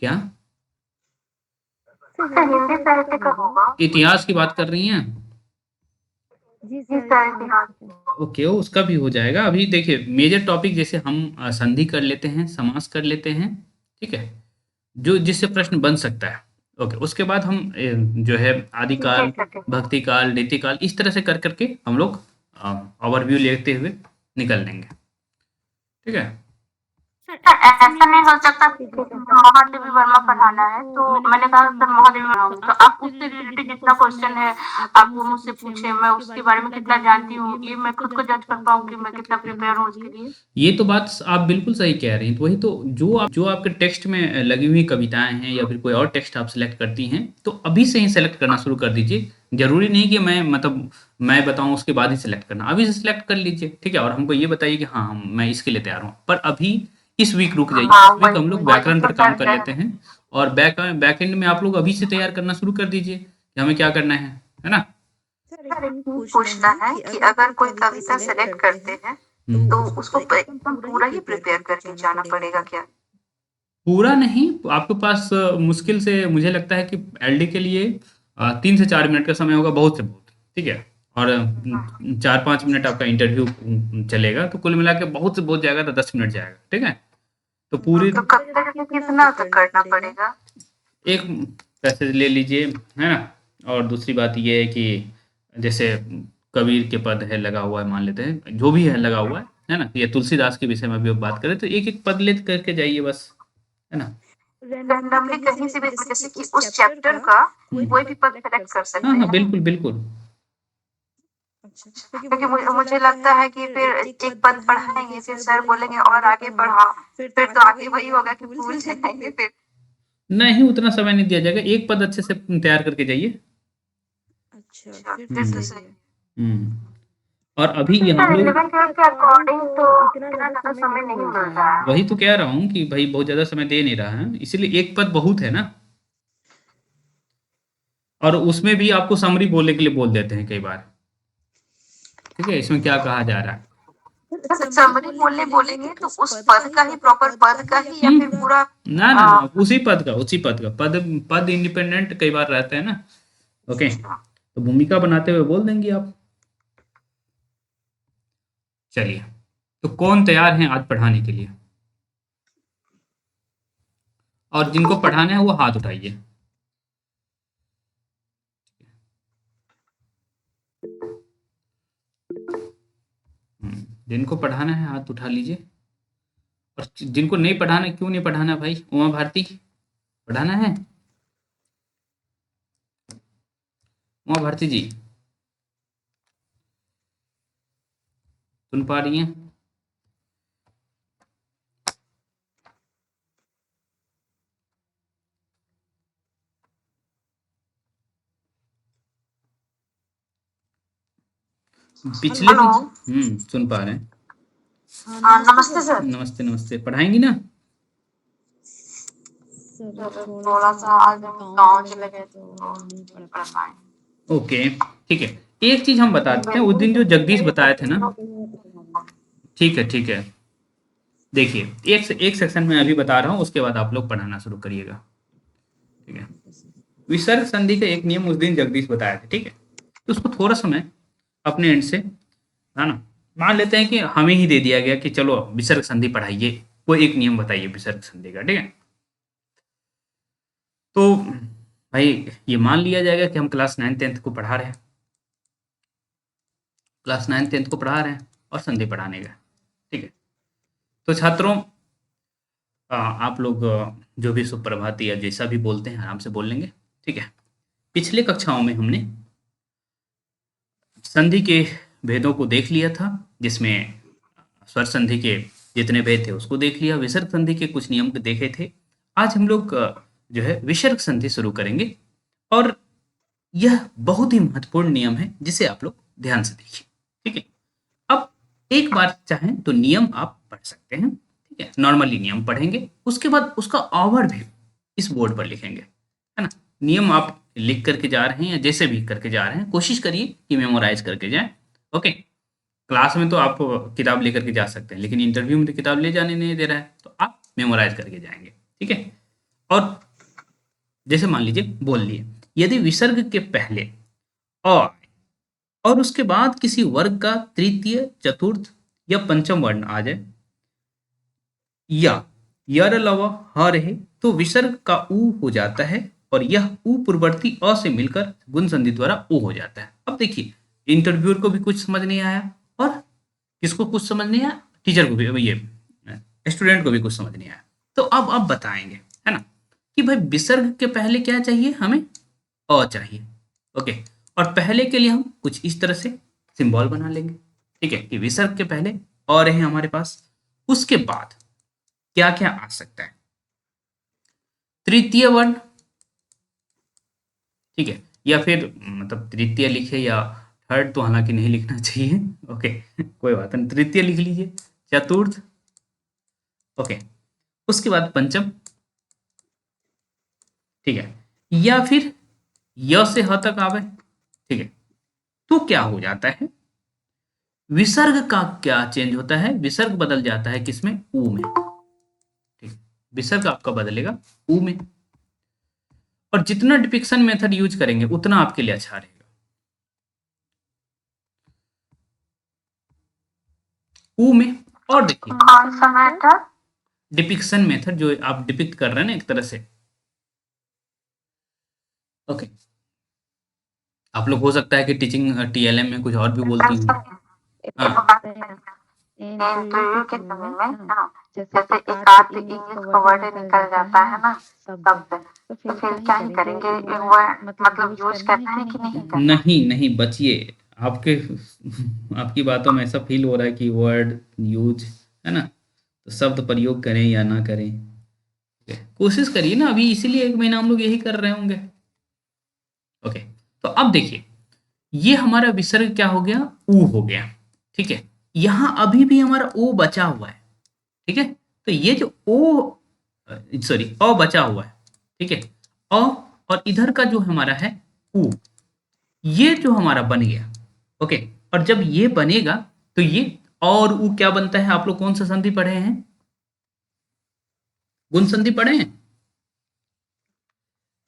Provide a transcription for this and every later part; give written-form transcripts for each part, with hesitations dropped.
क्या सर हिंदी साहित्य का होगा। इतिहास की बात कर रही हैं? जी सर इतिहास। ओके, उसका भी हो जाएगा। अभी देखिए मेजर टॉपिक जैसे हम संधि कर लेते हैं, समास कर लेते हैं, ठीक है, जो जिससे प्रश्न बन सकता है। ओके, उसके बाद हम जो है आदिकाल, ठीक है। भक्ति काल, नीतिकाल, इस तरह से कर करके हम लोग ओवरव्यू लेते हुए निकल लेंगे, ठीक है। सर ऐसा नहीं हो सकता कि जैसे महादेवी वर्मा पढ़ाना है तो मैंने कहा सर महादेवी वर्मा तो आप उससे रिलेटेड जितना क्वेश्चन है आप वो मुझसे पूछे, मैं उसके बारे में कितना जानती हूँ ये मैं खुद को जज कर पाऊँ कि मैं कितना प्रिपेयर हूँ उसके लिए। ये तो बात आप बिल्कुल सही कह रही हैं। तो वही तो, जो आपके टेक्स्ट में लगी हुई कविताएँ हैं या फिर कोई और टेक्स्ट आप सेलेक्ट करती हैं, तो अभी से ही सेलेक्ट करना शुरू कर दीजिए। ज़रूरी नहीं कि मैं मतलब मैं बताऊँ उसके बाद ही सेलेक्ट करना, अभी से सेलेक्ट कर लीजिए, ठीक है? और हमको ये बताइए कि हाँ, मैं इसके लिए तैयार हूँ। पर अभी इस वीक रुक जाइए, हाँ इस वीक हम लोग वही व्याकरण तो पर काम सर कर लेते हैं और बैक एंड में आप लोग अभी से तैयार करना शुरू कर दीजिए कि हमें क्या करना है ना? सर एक चीज पूछना है कि अगर कोई कविता सेलेक्ट करते हैं तो उसको एकदम पूरा ही प्रिपेयर करके जाना पड़ेगा क्या? पूरा नहीं, आपके पास मुश्किल से मुझे लगता है कि एलडी के लिए 3 से 4 मिनट का समय होगा, बहुत से बहुत, ठीक है? और 4-5 मिनट आपका इंटरव्यू चलेगा, तो कुल मिला के बहुत से बहुत जाएगा तो 10 मिनट जाएगा, ठीक है? तो पूरी तो कविता के लिए कितना तो करना पड़ेगा? एक पैसेज ले लीजिए, है ना? और दूसरी बात ये है कि जैसे कबीर के पद है लगा हुआ है, मान लेते हैं जो भी है लगा हुआ है ना? या तुलसीदास के विषय में भी बात करें तो एक एक पद ले करके जाइए बस, है ना? रैंडमली कहीं से भी जैसे कि उस चैप्टर का कोई भी पद सेलेक्ट कर सकते हाँ हाँ, हैं। बिल्कुल बिल्कुल। क्योंकि मुझे लगता है कि फिर एक पद पढ़ाएंगे फिर सर बोलेंगे और आगे बढ़ा, फिर तो आगे वही होगा कि भूल जाएंगे फिर। नहीं, उतना समय नहीं दिया जाएगा, एक पद अच्छे से तैयार करके जाइए। अच्छा फिर तो सही है। हम्म। और अभी ये हम सर लोग 11th-12th के अकॉर्डिंग तो इतना ज़्यादा समय नहीं मिल रहा है। वही तो कह रहा हूँ कि भाई बहुत ज़्यादा समय दे नहीं रहा है, इसीलिए एक पद बहुत है ना। और उसमें भी आपको समरी बोलने के लिए बोल देते हैं कई बार, ठीक है, इसमें क्या कहा जा रहा है। सर समरी बोलने बोलेंगे तो उस पद का ही प्रॉपर पद का ही या फिर पूरा ना ना ना, उसी पद का पद पद इंडिपेंडेंट कई बार रहता है ना। ओके, तो भूमिका बनाते हुए बोल देंगे आप। चलिए, तो कौन तैयार हैं आज पढ़ाने के लिए? और जिनको पढ़ाना है वो हाथ उठाइए। जिनको पढ़ाना है हाथ उठा लीजिए। और जिनको नहीं पढ़ाना, क्यों नहीं पढ़ाना भाई? उमा भारती, पढ़ाना है? उमा भारती जी, सुन पा रही हैं? पिछले हेलो। सुन पा रहे हैं। हाँ नमस्ते सर। नमस्ते नमस्ते, पढ़ाएंगी ना? सर थोड़ा सा आज हम गाँव चले गए थे तो नहीं पढ़ पाए। ओके, ठीक है। एक चीज हम बता देते हैं, उस दिन जो जगदीश बताए थे ना, ठीक है ठीक है। देखिए एक सेक्शन में अभी बता रहा हूँ, उसके बाद आप लोग पढ़ाना शुरू करिएगा, ठीक है। विसर्ग संधि का एक नियम उस दिन जगदीश बताया था, ठीक है। तो उसको थोड़ा सा मैं अपने एंड से, है ना, मान लेते हैं कि हमें ही दे दिया गया कि चलो विसर्ग संधि पढ़ाइए, कोई एक नियम बताइए विसर्ग संधि का, ठीक है। तो भाई ये मान लिया जाएगा कि हम क्लास 9th-10th को पढ़ा रहे हैं, क्लास 9th-10th को पढ़ा रहे हैं और संधि पढ़ाने का, ठीक है। तो छात्रों, आप लोग जो भी सुप्रभाती या जैसा भी बोलते हैं आराम से बोल लेंगे, ठीक है। पिछले कक्षाओं में हमने संधि के भेदों को देख लिया था, जिसमें स्वर संधि के जितने भेद थे उसको देख लिया, विसर्ग संधि के कुछ नियम देखे थे। आज हम लोग जो है विसर्ग संधि शुरू करेंगे और यह बहुत ही महत्वपूर्ण नियम है जिसे आप लोग ध्यान से देखिए, ठीक है। अब एक बार चाहें तो नियम आप पढ़ सकते हैं, ठीक है। नॉर्मली नियम पढ़ेंगे, उसके बाद उसका ओवरव्यू इस बोर्ड पर लिखेंगे, है ना। नियम आप लिख करके जा रहे हैं या जैसे भी करके जा रहे हैं, कोशिश करिए कि मेमोराइज करके जाएं। ओके, क्लास में तो आप किताब लेकर के जा सकते हैं, लेकिन इंटरव्यू में तो किताब ले जाने नहीं दे रहा है, तो आप मेमोराइज करके जाएंगे, ठीक है। और जैसे मान लीजिए बोल लिए, यदि विसर्ग के पहले अ और उसके बाद किसी वर्ग का तृतीय, चतुर्थ या पंचम वर्ण आ जाए, या यर अलावा ह रहे, तो विसर्ग का ऊ हो जाता है और यह ऊ पूर्ववर्ती अ से मिलकर गुण संधि द्वारा ऊ हो जाता है। अब देखिए, इंटरव्यूअर को भी कुछ समझ नहीं आया और किसको कुछ समझ नहीं आया, टीचर को भी, ये स्टूडेंट को भी कुछ समझ नहीं आया। तो अब बताएंगे, है ना, कि भाई विसर्ग के पहले क्या चाहिए, हमें अ चाहिए। ओके, और पहले के लिए हम कुछ इस तरह से सिंबल बना लेंगे, ठीक है, कि विसर्ग के पहले अ रहे हमारे पास, उसके बाद क्या क्या आ सकता है, तृतीय वर्ण, ठीक है, या फिर मतलब तृतीय लिखे या थर्ड तो हालांकि नहीं लिखना चाहिए, ओके, कोई बात नहीं, तृतीय लिख लीजिए, चतुर्थ, ओके, उसके बाद पंचम, ठीक है, या फिर य से ह तक आवे, ठीक है, तो क्या हो जाता है, विसर्ग का क्या चेंज होता है, विसर्ग बदल जाता है किसमें, ऊ में, ठीक, विसर्ग आपका बदलेगा ऊ में, और जितना डिपिक्शन मेथड यूज करेंगे उतना आपके लिए अच्छा रहेगा। ऊ में, और देखिए कौन सा मेथड? डिपिक्शन मेथड, जो आप डिपिक्ट कर रहे हैं ना एक तरह से, ओके, आप लोग हो सकता है कि टीचिंग टीएलएम में कुछ और भी बोलती हूँ, हाँ, इंटरव्यू के समय में हाँ, जैसे एक आध इंग्लिश का वर्ड निकल जाता है ना शब्द, तो फिर क्या ही करेंगे, वर्ड मतलब यूज करना है कि नहीं करना? नहीं नहीं बचिए, आपके आपकी बातों में ऐसा फील हो रहा है कि वर्ड यूज, है ना, तो शब्द प्रयोग करें या ना करें, ठीक है? कोशिश करिए ना, अभी इसीलिए 1 महीना हम लोग यही कर रहे होंगे। ओके, तो अब देखिए, ये हमारा विसर्ग क्या हो गया, ऊ हो गया, ठीक है, यहाँ अभी भी हमारा ओ बचा हुआ है, ठीक है, तो ये जो ओ, सॉरी, अ बचा हुआ है, ठीक है, अ, और इधर का जो हमारा है ऊ, ये जो हमारा बन गया, ओके, और जब ये बनेगा तो ये और ऊ क्या बनता है, आप लोग कौन सा संधि पढ़े हैं, गुण संधि पढ़े हैं,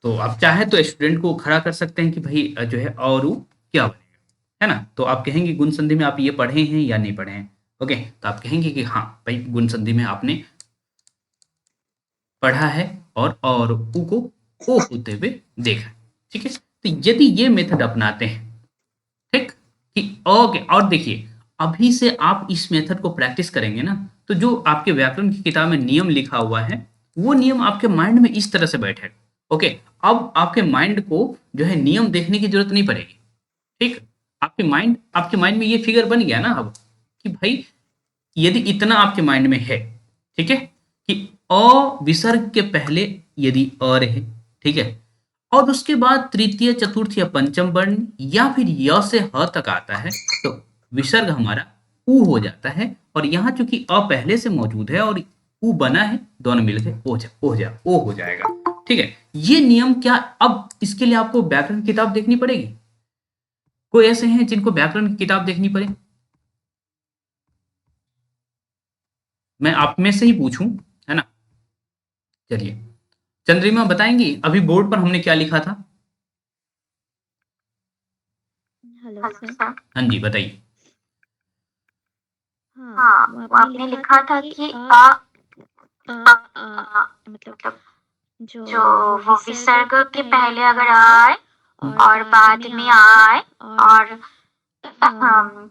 तो आप चाहे तो स्टूडेंट को खड़ा कर सकते हैं कि भाई जो है और ऊ क्या बनेगा, है ना, तो आप कहेंगे गुण संधि में आप ये पढ़े हैं या नहीं पढ़े हैं, ओके, तो आप कहेंगे कि हाँ भाई गुण संधि में आपने पढ़ा है और ऊ को ओ होते हुए देखा, ठीक है, तो यदि ये मेथड अपनाते हैं, ठीक, कि ओके, और देखिए अभी से आप इस मेथड को प्रैक्टिस करेंगे ना, तो जो आपके व्याकरण की किताब में नियम लिखा हुआ है वो नियम आपके माइंड में इस तरह से बैठेगा, ओके, अब आपके माइंड को जो है नियम देखने की जरूरत नहीं पड़ेगी, ठीक, आपके माइंड में ये फिगर बन गया ना अब, कि भाई यदि इतना आपके माइंड में है, ठीक है, कि अ विसर्ग के पहले यदि अ रहे, ठीक है, और उसके बाद तृतीय, चतुर्थ या पंचम वर्ण या फिर य से ह तक आता है, तो विसर्ग हमारा ऊ हो जाता है, और यहाँ चूंकि अ पहले से मौजूद है और ऊ बना है, दोनों मिलकर ओ हो जाएगा, ठीक है, ये नियम क्या, अब इसके लिए आपको व्याकरण की किताब देखनी पड़ेगी, कोई ऐसे हैं जिनको व्याकरण की किताब देखनी पड़े, मैं आप में से ही पूछूं, है ना, चलिए चंद्रिमा बताएंगी अभी बोर्ड पर हमने क्या लिखा था, हेलो सर। हाँ जी बताइए, हाँ, वो आपने लिखा था कि मतलब जो जो वो विसर्ग के पहले अगर आए और बाद में आए और प्रथम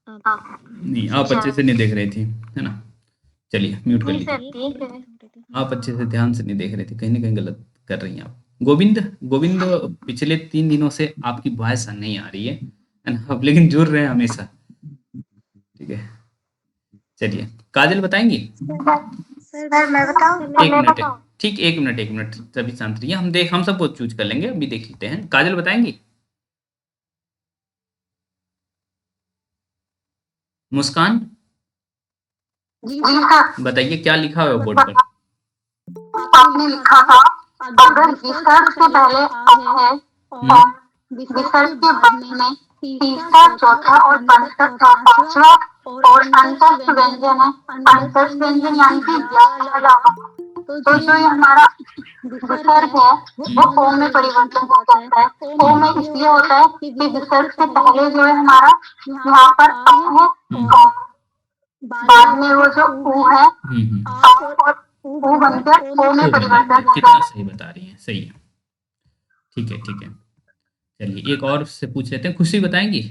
नहीं आप अच्छे से नहीं देख रही थी, है ना, चलिए म्यूट कर नहीं सर लीजिए, ठीक है। आप अच्छे से ध्यान से नहीं देख रहे थे, कहीं ना कहीं गलत कर रही हैं आप, गोविंद गोविंद पिछले 3 दिनों से आपकी वॉइस नहीं आ रही है ना, आप लेकिन जुड़ रहे हैं हमेशा, ठीक है, चलिए काजल बताएंगी, सर मैं बताऊं? एक मिनट है, ठीक, एक मिनट सभी शांत रहिए, हम सबको चूज कर लेंगे, अभी देख लेते हैं, काजल बताएंगी, मुस्कान जी हाँ, बताइए क्या लिखा हुआ है बोर्ड पर, आपने लिखा था अगर विसर्ग से पहले आ है और विसर्ग के बाद में तीसरा, चौथा और पांचवा और अंतस्थ व्यंजन है। अंतस्थ व्यंजन यानी कि या ला। तो जो ये हमारा विसर्ग है वो ओ में परिवर्तन हो जाता है। ओ में इसलिए होता है कि विसर्ग से पहले जो है हमारा यहाँ पर अ है और बाद में वो जो ऊ है और ऊ बनकर ओ में परिवर्तन हो कितना जाता है। सही बता रही हैं, सही है। ठीक है, ठीक है। चलिए एक और से पूछ लेते हैं, खुशी बताएंगी?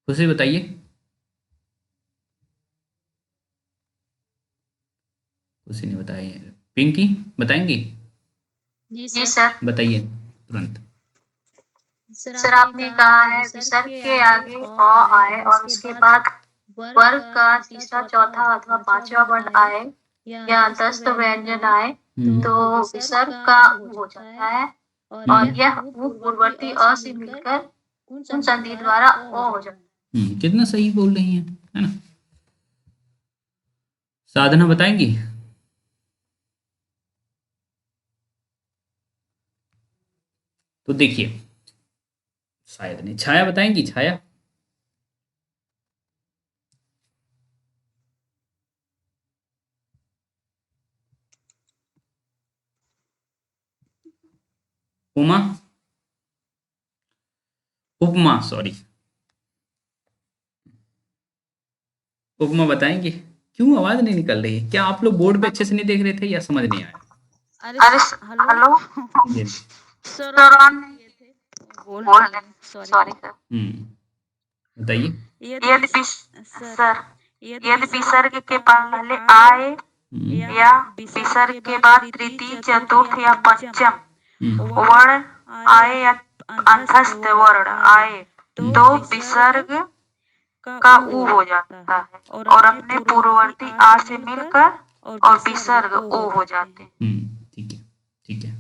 खुशी बताइए। खुशी ने बताई। पिंकी बताएंगी? जी सर। बताइए तुरंत। सर आपने कहा है विसर्ग के आगे अ आए और उसके बाद वर्ग का तीसरा, चौथा अथवा पांचवा वर्ण आए या अंतस्थ व्यंजन आए तो विसर्ग का उ हो जाता है और यह उ पूर्ववर्ती अ से मिलकर उन संधि द्वारा ओ हो जाता है। कितना सही बोल रही हैं, है ना? साधना बताएंगी? तो देखिए, शायद नहीं। छाया बताएंगी? छाया? उमा? उपमा, सॉरी। उपमा बताएंगे? क्यों आवाज नहीं निकल रही है? क्या आप लोग बोर्ड पे अच्छे से नहीं देख रहे थे या समझ नहीं आया? अरे हेलो जी। सर ऑन नहीं बोल रहे सॉरी सर। बताइए। यदि सर यदि विसर्ग के पहले आए या विसर्ग के बाद तृतीय, चतुर्थ या पंचम वर्ण आए या अंतस्थ वर्ण आए तो विसर्ग का उ हो जाता है और अपने पूर्ववर्ती आ से मिलकर और विसर्ग ओ हो जाते हैं। ठीक है, ठीक है।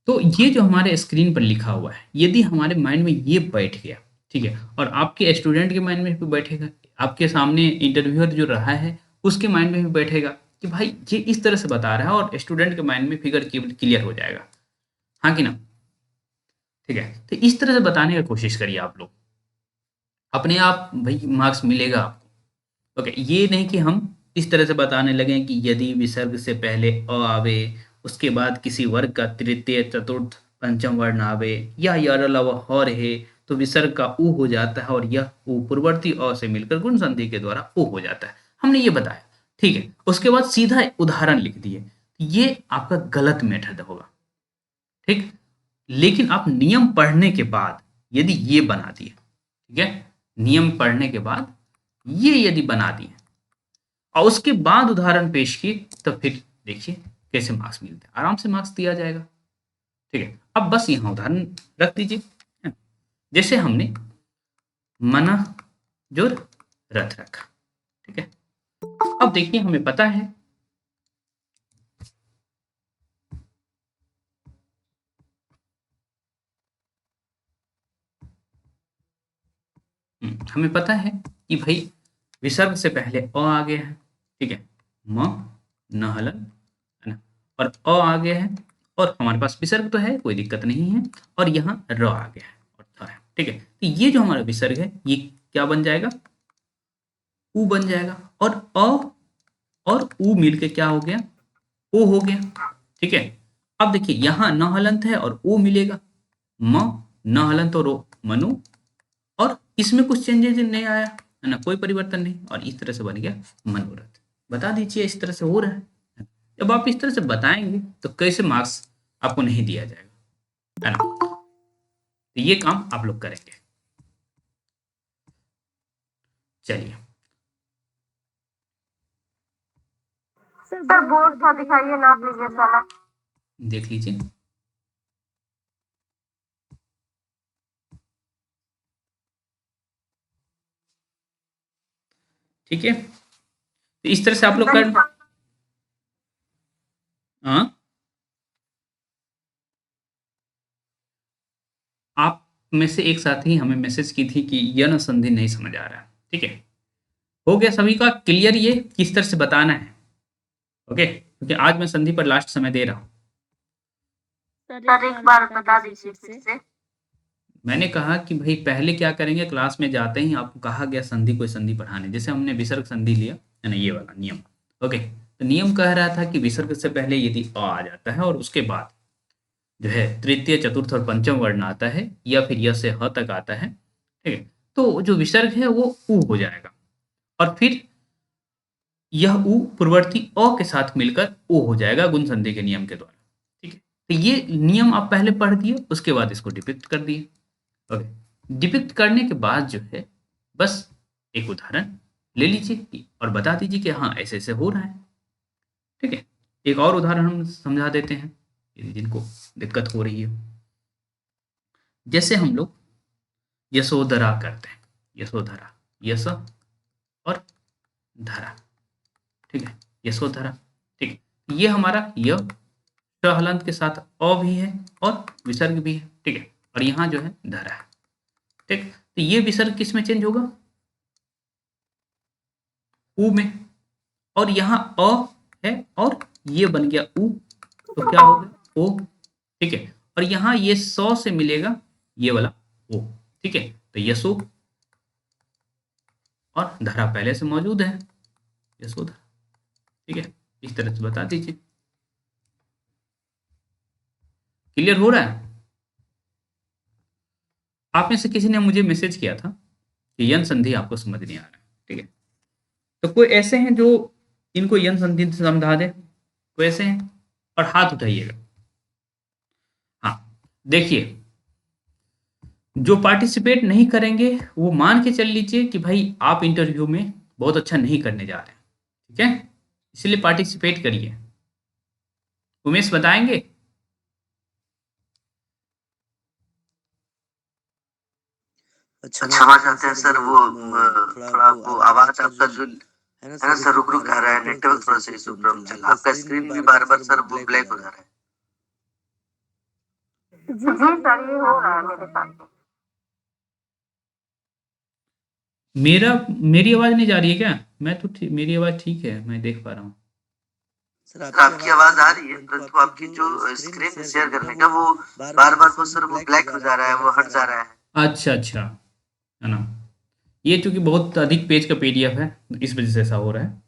तो ये जो हमारे स्क्रीन पर लिखा हुआ है, यदि हमारे माइंड में ये बैठ गया, ठीक है, और आपके स्टूडेंट के माइंड में भी बैठेगा, आपके सामने इंटरव्यूअर जो रहा है उसके माइंड में भी बैठेगा कि भाई ये इस तरह से बता रहा है, और स्टूडेंट के माइंड में फिगर क्लियर हो जाएगा। हाँ कि ना? ठीक है, तो इस तरह से बताने की कोशिश करिए आप लोग, अपने आप भाई मार्क्स मिलेगा आपको। ओके, ये नहीं कि हम इस तरह से बताने लगे कि यदि विसर्ग से पहले अ आवे, उसके बाद किसी वर्ग का तृतीय, चतुर्थ, पंचम वर्ण आवे या यार अलावा ह रहे तो विसर्ग का उ हो जाता है और यह उ पूर्ववर्ती अ से मिलकर गुण संधि के द्वारा उ हो जाता है। हमने ये बताया, ठीक है। उसके बाद सीधा उदाहरण लिख दिए। ये आपका गलत मेथड होगा, ठीक। लेकिन आप नियम पढ़ने के बाद यदि ये बना दिए, ठीक है, नियम पढ़ने के बाद ये यदि बना दिए और उसके बाद उदाहरण पेश किए, तो फिर देखिए कैसे मार्क्स मिलते हैं, आराम से मार्क्स दिया जाएगा। ठीक है, अब बस यहाँ उदाहरण रख दीजिए, जैसे हमने मना जो रथ रखा, ठीक है। अब देखिए हमें पता है हमें पता है कि भाई विसर्ग से पहले अ आ गया है, ठीक है, म न हलन, है ना, और अ आ गया है और हमारे पास विसर्ग तो है, कोई दिक्कत नहीं है, और यहाँ र आ गया है और थ है, ठीक है। तो ये जो हमारा विसर्ग है ये क्या बन जाएगा? उ बन जाएगा, और अ और उ मिलके क्या हो गया? ओ हो गया, ठीक है। अब देखिए यहाँ न हलंत है और ओ मिलेगा, म न हलंत और ओ मनु, और इसमें कुछ चेंजेस नहीं आया, है ना, कोई परिवर्तन नहीं, और इस तरह से बन गया मनोरथ। बता दीजिए इस तरह से हो रहा है। जब आप इस तरह से बताएंगे तो कैसे मार्क्स आपको नहीं दिया जाएगा, है ना? तो ये काम आप लोग करेंगे। चलिए सर बोर्ड था दिखाइए ना प्रीवियस वाला। देख लीजिए। ठीक है, तो इस तरह से आप लोग कर। हाँ, आप में से एक साथी हमें मैसेज की थी कि यह संधि नहीं समझ आ रहा है, ठीक है। हो गया सभी का क्लियर ये किस तरह से बताना है? ओके, क्योंकि आज मैं संधि पर लास्ट समय दे रहा हूँ। सर एक बार बता दीजिए फिर से। मैंने कहा कि भाई पहले क्या करेंगे, क्लास में जाते ही आपको कहा गया संधि कोई संधि पढ़ाने, जैसे हमने विसर्ग संधि लिया है ना, ये वाला नियम। ओके, तो नियम कह रहा था कि विसर्ग से पहले यदि अ आ जाता है और उसके बाद जो है तृतीय चतुर्थ और पंचम वर्ण आता है या फिर य से ह तक आता है, ठीक है, तो जो विसर्ग है वो उ हो जाएगा और फिर यह उ पूर्ववर्ती अ के साथ मिलकर ओ हो जाएगा गुण संधि के नियम के द्वारा। ठीक है, तो ये नियम आप पहले पढ़ दिए, उसके बाद इसको डिपिक्ट कर दिए। ओके, डिपिक्ट करने के बाद जो है बस एक उदाहरण ले लीजिए और बता दीजिए कि हाँ ऐसे ऐसे हो रहा है। ठीक है, एक और उदाहरण हम समझा देते हैं जिनको दिक्कत हो रही है। जैसे हम लोग यशोधरा करते हैं, यशोधरा, यश और धरा, ठीक है, यशोधरा। ठीक है, ये हमारा य हलंत के साथ अ भी है और विसर्ग भी है। ठीक है, और यहाँ जो है धरा है। ठीक, तो ये विसर्ग किस में चेंज होगा, उ में, और यहाँ अ है और ये बन गया उ, तो क्या होगा ओ। ठीक है, और यहाँ ये 100 से मिलेगा ये वाला ओ। ठीक है, तो यशो और धरा पहले से मौजूद है, यशोधरा। ठीक है, इस तरह से बता दीजिए। क्लियर हो रहा है? आप में से किसी ने मुझे मैसेज किया था कि यन संधि आपको समझ नहीं आ रहा है। ठीक है, तो कोई ऐसे हैं जो इनको यन संधि समझा दे, कोई ऐसे हैं, और हाथ उठाइएगा। हाँ, देखिए, जो पार्टिसिपेट नहीं करेंगे वो मान के चल लीजिए कि भाई आप इंटरव्यू में बहुत अच्छा नहीं करने जा रहे हैं। ठीक है, इसलिए पार्टिसिपेट करिए। उमेश बताएंगे? क्षमा चाहते हैं सर, वो थोड़ा वो आवाज आपका जो है ना सर रुक रुक आ रहा है, नेटवर्क थोड़ा सा इशू प्रॉब्लम चल रहा है, आपका स्क्रीन भी बार बार सर वो ब्लैक हो जा रहा है। जी सर, ये हो रहा है मेरे साथ। मेरी आवाज नहीं जा रही है क्या? मैं तो मेरी आवाज ठीक है, मैं देख पा रहा हूँ। सर आपकी आवाज आ रही है, परंतु आपकी जो स्क्रीन शेयर करने का वो बार बार वो सर वो ब्लैक हो जा रहा है, वो हट जा रहा है। अच्छा अच्छा, है ना, ये चूंकि बहुत अधिक पेज का पीडीएफ है, इस वजह से ऐसा हो रहा है।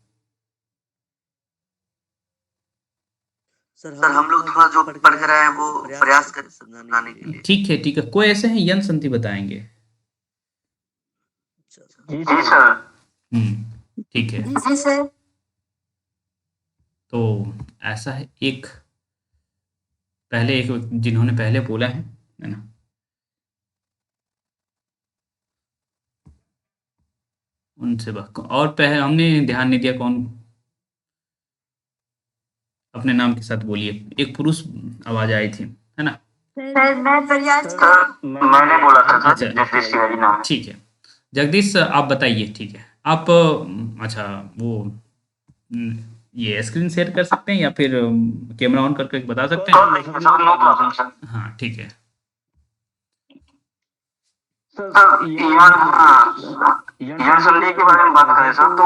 सर हम लोग थोड़ा जो पढ़ कर आए हैं वो प्रयास करें समझाने के लिए। ठीक है ठीक है, कोई ऐसे हैं यन संधि बताएंगे? जी सर। ठीक है, जी सर। तो ऐसा है, एक पहले एक जिन्होंने पहले बोला है ना, उनसे और पहले हमने ध्यान नहीं दिया, कौन अपने नाम के साथ बोलिए। एक पुरुष आवाज आई थी, है ना? सर मैं प्रयास मैंने बोला था अच्छा, जगदीश तिवारी नाम। ठीक है, जगदीश आप बताइए। ठीक है, आप अच्छा वो ये स्क्रीन शेयर कर सकते हैं या फिर कैमरा ऑन करके बता सकते हैं? No problem sir. हाँ ठीक है। सर यन संधि के बारे में बात करें सर, तो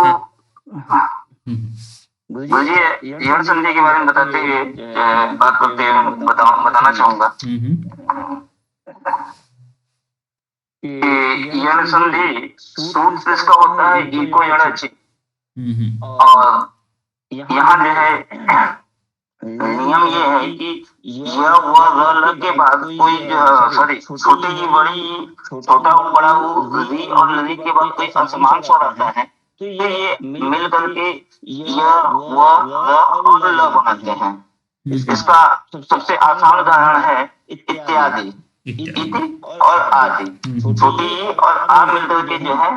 मुझे यन संधि के बारे में बताते हुए बात करते हुए बताना चाहूंगा कि यन संधि सूत्र इसका होता है इको यणचि, और यहाँ जो है नियम ये है कि यह व र के बाद कोई सॉरी छोटी जी बड़ी, छोटा व बड़ा वो री और लरी के बाद कोई असमान स्वर आता है, तो ये मिल करके यह व र और ल बनाते हैं। इसका सबसे आसान उदाहरण है इत्यादि, इति और आदि। छोटी ई और आ मिल करके जो है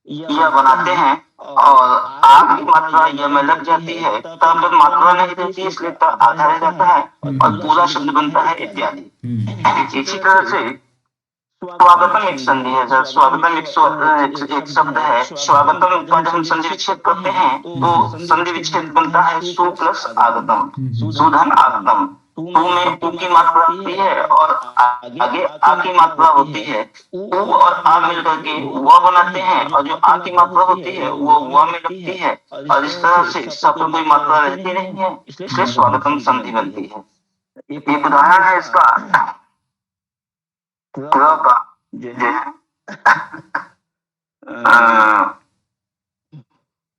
यह बनाते हैं, और आ की मात्रा यह में लग जाती है, तब जब मात्रा नहीं रहती इसलिए आधा रह जाता है और पूरा शब्द बनता है इत्यादि। इसी तरह से स्वागतम एक संधि है सर। स्वागतम एक शब्द है। स्वागतम का जब हम संधि विच्छेद करते हैं तो संधि विच्छेद बनता है सु प्लस आगतम, सुधन आगतम। तू में उ की मात्रा होती है और आगे आ की मात्रा होती है। उ और आ मिलकर के व बनाते हैं, और जो आ की मात्रा होती है वो व में लगती है, और इस तरह से शब्द कोई मात्रा रहती नहीं है, इसलिए स्वागतम संधि बनती है। एक उदाहरण है इसका क का जो है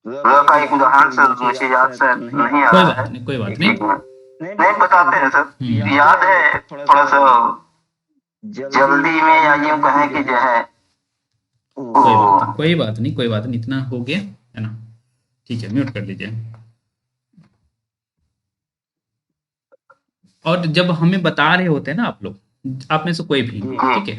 ग का एक उदाहरण सर मुझे याद से नहीं आ रहा है। कोई बात नहीं। नहीं बताते हैं सर, याद है थोड़ा सा जल्दी में, या यूं कहें कि जो है कोई बात नहीं, इतना हो गया है ना। ठीक है, म्यूट कर लीजिए। और जब हमें बता रहे होते हैं ना आप लोग, आप में से कोई भी, ठीक है,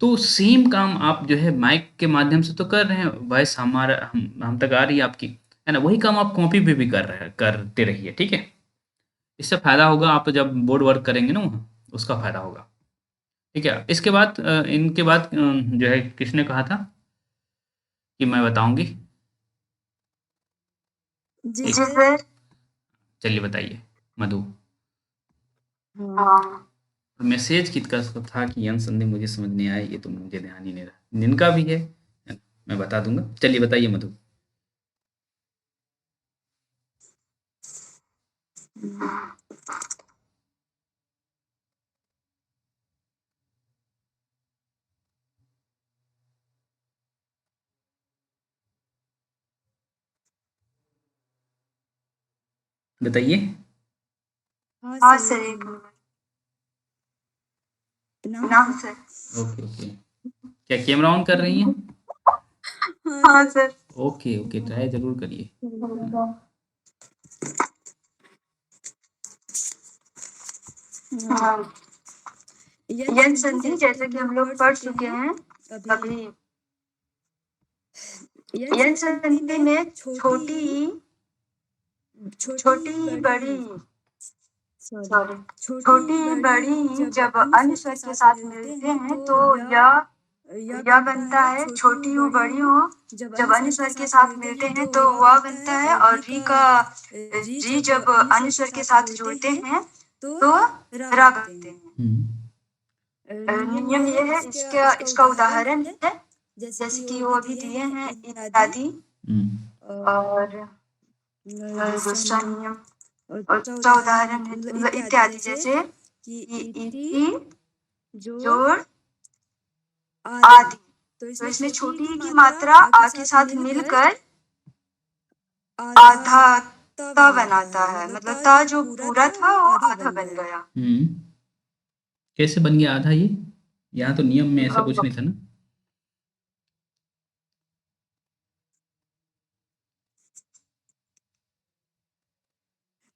तो सेम काम आप जो है माइक के माध्यम से तो कर रहे हैं, वॉइस हमारा हम तक आ रही है आपकी, है ना। वही काम आप कॉपी पे भी करते रहिए, ठीक है। इससे फायदा होगा, आप जब बोर्ड वर्क करेंगे ना वहाँ, उसका फायदा होगा, ठीक है। इसके बाद इनके बाद जो है किसने कहा था कि मैं बताऊंगी? जी सर। चलिए बताइए मधु। हाँ। मैसेज किसका था कि यंग संधि मुझे समझ नहीं आया, ये तो मुझे ध्यान ही नहीं रहा। जिनका भी है मैं बता दूंगा। चलिए बताइए मधु। बताइए। हाँ सर, एक नाम सर। ओके ओके, क्या कैमरा ऑन कर रही हैं? हाँ सर। ओके ओके, ट्राई जरूर करिए। हाँ। यंग संधि जैसे कि हम लोग पढ़ चुके हैं अभी, यंग संधि में छोटी बड़ी जब अन्य स्वर के साथ मिलते हैं तो यह बनता है। छोटी हो बड़ी हो जब अन्य स्वर के साथ मिलते हैं तो वह बनता है, और री जब अन्य स्वर के साथ जुड़ते हैं तो रा बनते हैं। नियम ये है, इसका उदाहरण है जैसे कि वो अभी दिए हैं इत्यादि, और दूसरा नियम और दूसरा उदाहरण है मतलब इत्यादि, जैसे कि इति जोड़ आदि। तो इसमें छोटी ई की मात्रा आ के साथ मिलकर आधा ता बनाता है, मतलब ता जो पूरा था वो आधा बन गया। कैसे बन गया आधा? ये यहाँ तो नियम में ऐसा कुछ नहीं था ना।